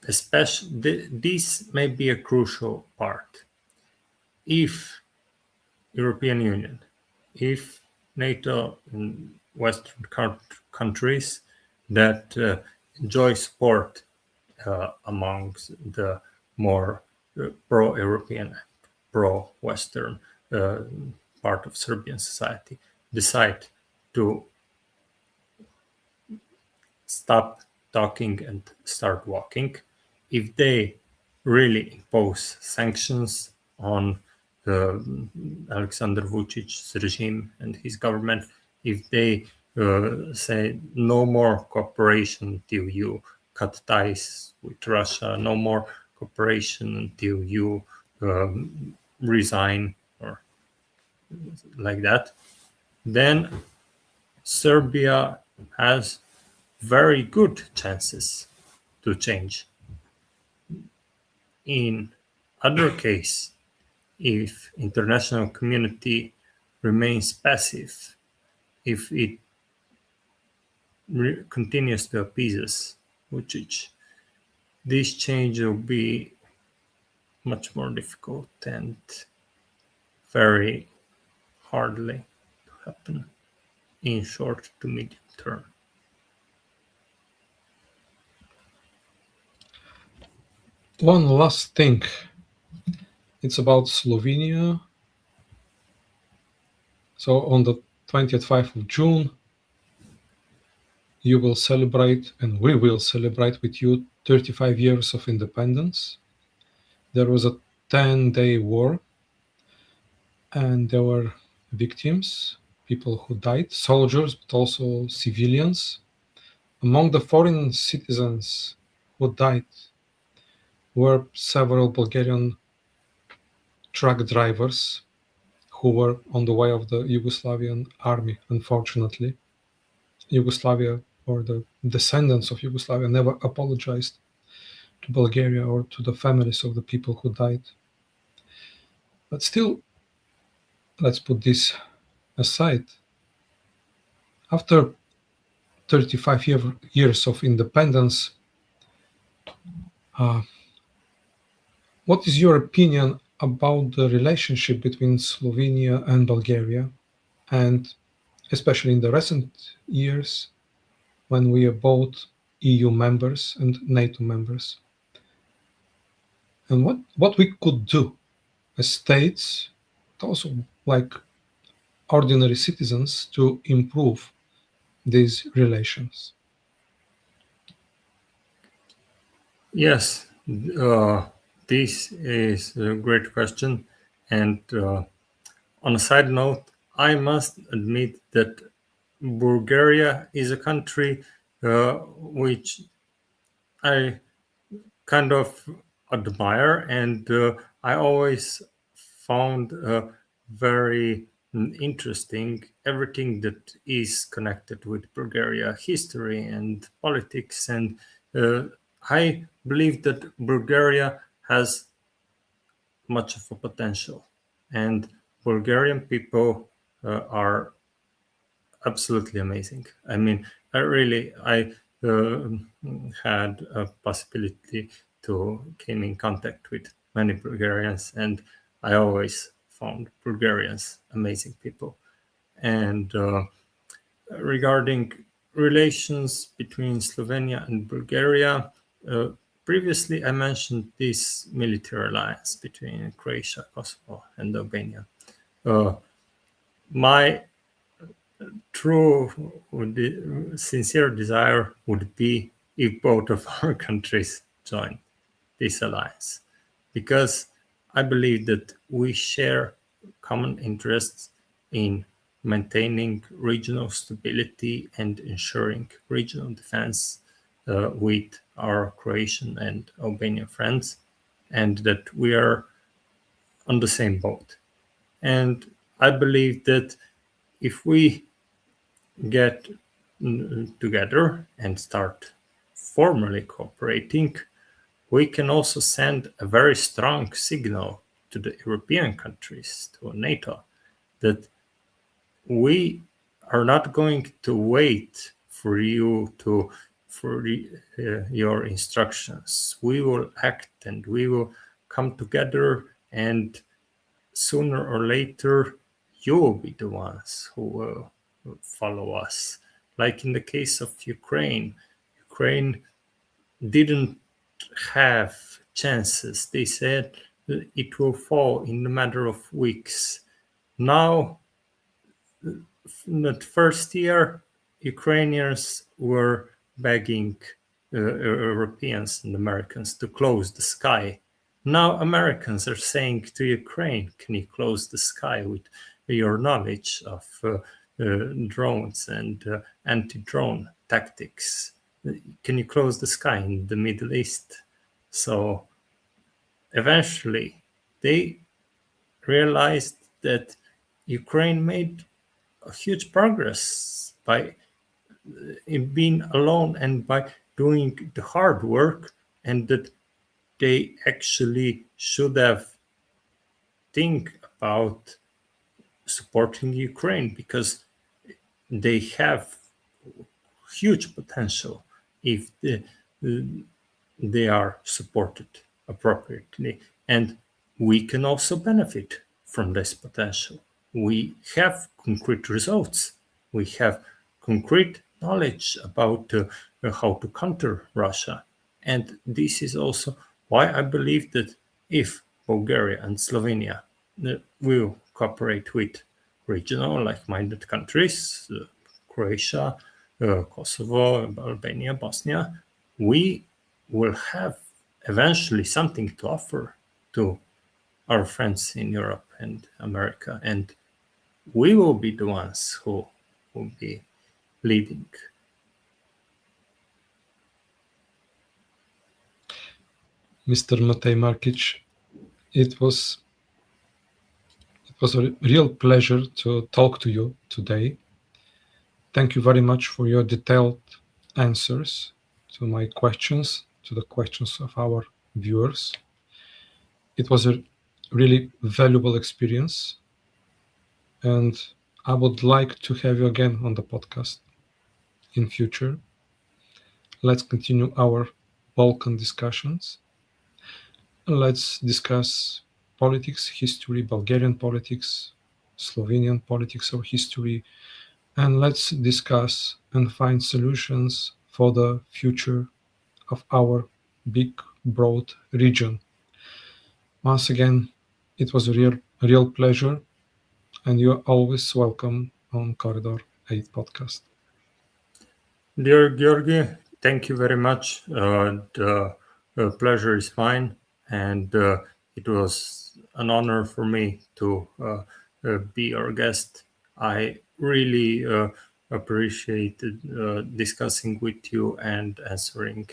especially this may be a crucial part. If European Union, if NATO and Western countries that enjoy support amongst the more pro-European, pro-Western part of Serbian society decide to stop talking and start walking, if they really impose sanctions on Alexander Vucic's regime and his government, if they say no more cooperation until you cut ties with Russia, no more cooperation until you resign or like that, then Serbia has very good chances to change. In other case, if international community remains passive, if it continues to appease Vucic, this change will be much more difficult and very hardly to happen in short to medium term.
One last thing. It's about Slovenia. So on the 25th of June, you will celebrate, and we will celebrate with you, 35 years of independence. There was a 10-day war, and there were victims, people who died, soldiers, but also civilians. Among the foreign citizens who died were several Bulgarian truck drivers who were on the way of the Yugoslavian army. Unfortunately, Yugoslavia, or the descendants of Yugoslavia, never apologized to Bulgaria or to the families of the people who died. But still, let's put this aside. After 35 years of independence, what is your opinion about the relationship between Slovenia and Bulgaria, and especially in the recent years when we are both EU members and NATO members? And what we could do as states, but also like ordinary citizens, to improve these relations?
Yes, this is a great question. And on a side note, I must admit that Bulgaria is a country which I kind of admire, and I always found very interesting everything that is connected with Bulgaria history and politics. And I believe that Bulgaria has much of a potential, and Bulgarian people are absolutely amazing. I mean, I had a possibility to came in contact with many Bulgarians, and I always found Bulgarians amazing people. And regarding relations between Slovenia and Bulgaria, previously I mentioned this military alliance between Croatia, Kosovo, and Albania. My true, sincere desire would be if both of our countries join. this alliance, because I believe that we share common interests in maintaining regional stability and ensuring regional defense with our Croatian and Albanian friends, and that we are on the same boat. And I believe that if we get together and start formally cooperating, we can also send a very strong signal to the European countries, to NATO, that we are not going to wait for you for your instructions. We will act and we will come together, and sooner or later you will be the ones who will follow us. Like in the case of Ukraine didn't have chances. They said it will fall in a matter of weeks. Now, in the first year, Ukrainians were begging Europeans and Americans to close the sky. Now Americans are saying to Ukraine, can you close the sky with your knowledge of drones and anti-drone tactics? Can you close the sky in the Middle East? So eventually they realized that Ukraine made a huge progress by being alone and by doing the hard work, and that they actually should have think about supporting Ukraine, because they have huge potential if they are supported appropriately. And we can also benefit from this potential. We have concrete results. We have concrete knowledge about how to counter Russia. And this is also why I believe that if Bulgaria and Slovenia will cooperate with regional like-minded countries, Croatia, Kosovo, Albania, Bosnia, we will have eventually something to offer to our friends in Europe and America, and we will be the ones who will be leading.
Mr. Matej Markič, it was a real pleasure to talk to you today. Thank you very much for your detailed answers to my questions, to the questions of our viewers. It was a really valuable experience, and I would like to have you again on the podcast in future. Let's continue our Balkan discussions. Let's discuss politics, history, Bulgarian politics, Slovenian politics or history, and let's discuss and find solutions for the future of our big, broad region. Once again, it was a real pleasure, and you're always welcome on Corridor 8 podcast.
Dear Georgi, thank you very much. The pleasure is mine, and it was an honor for me to be your guest. I really appreciated discussing with you and answering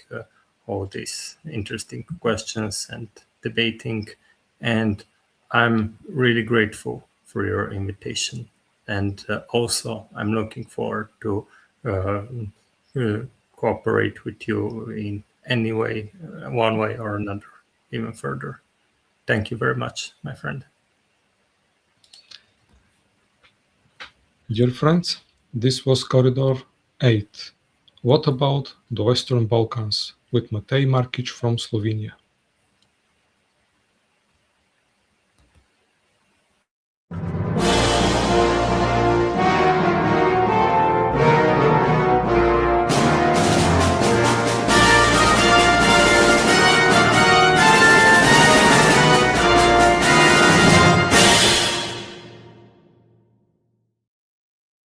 all these interesting questions and debating, and I'm really grateful for your invitation. And also, I'm looking forward to cooperate with you in any way, one way or another, even further. Thank you very much, my friend.
Dear friends, this was Corridor 8. What about the Western Balkans with Matej Markič from Slovenia?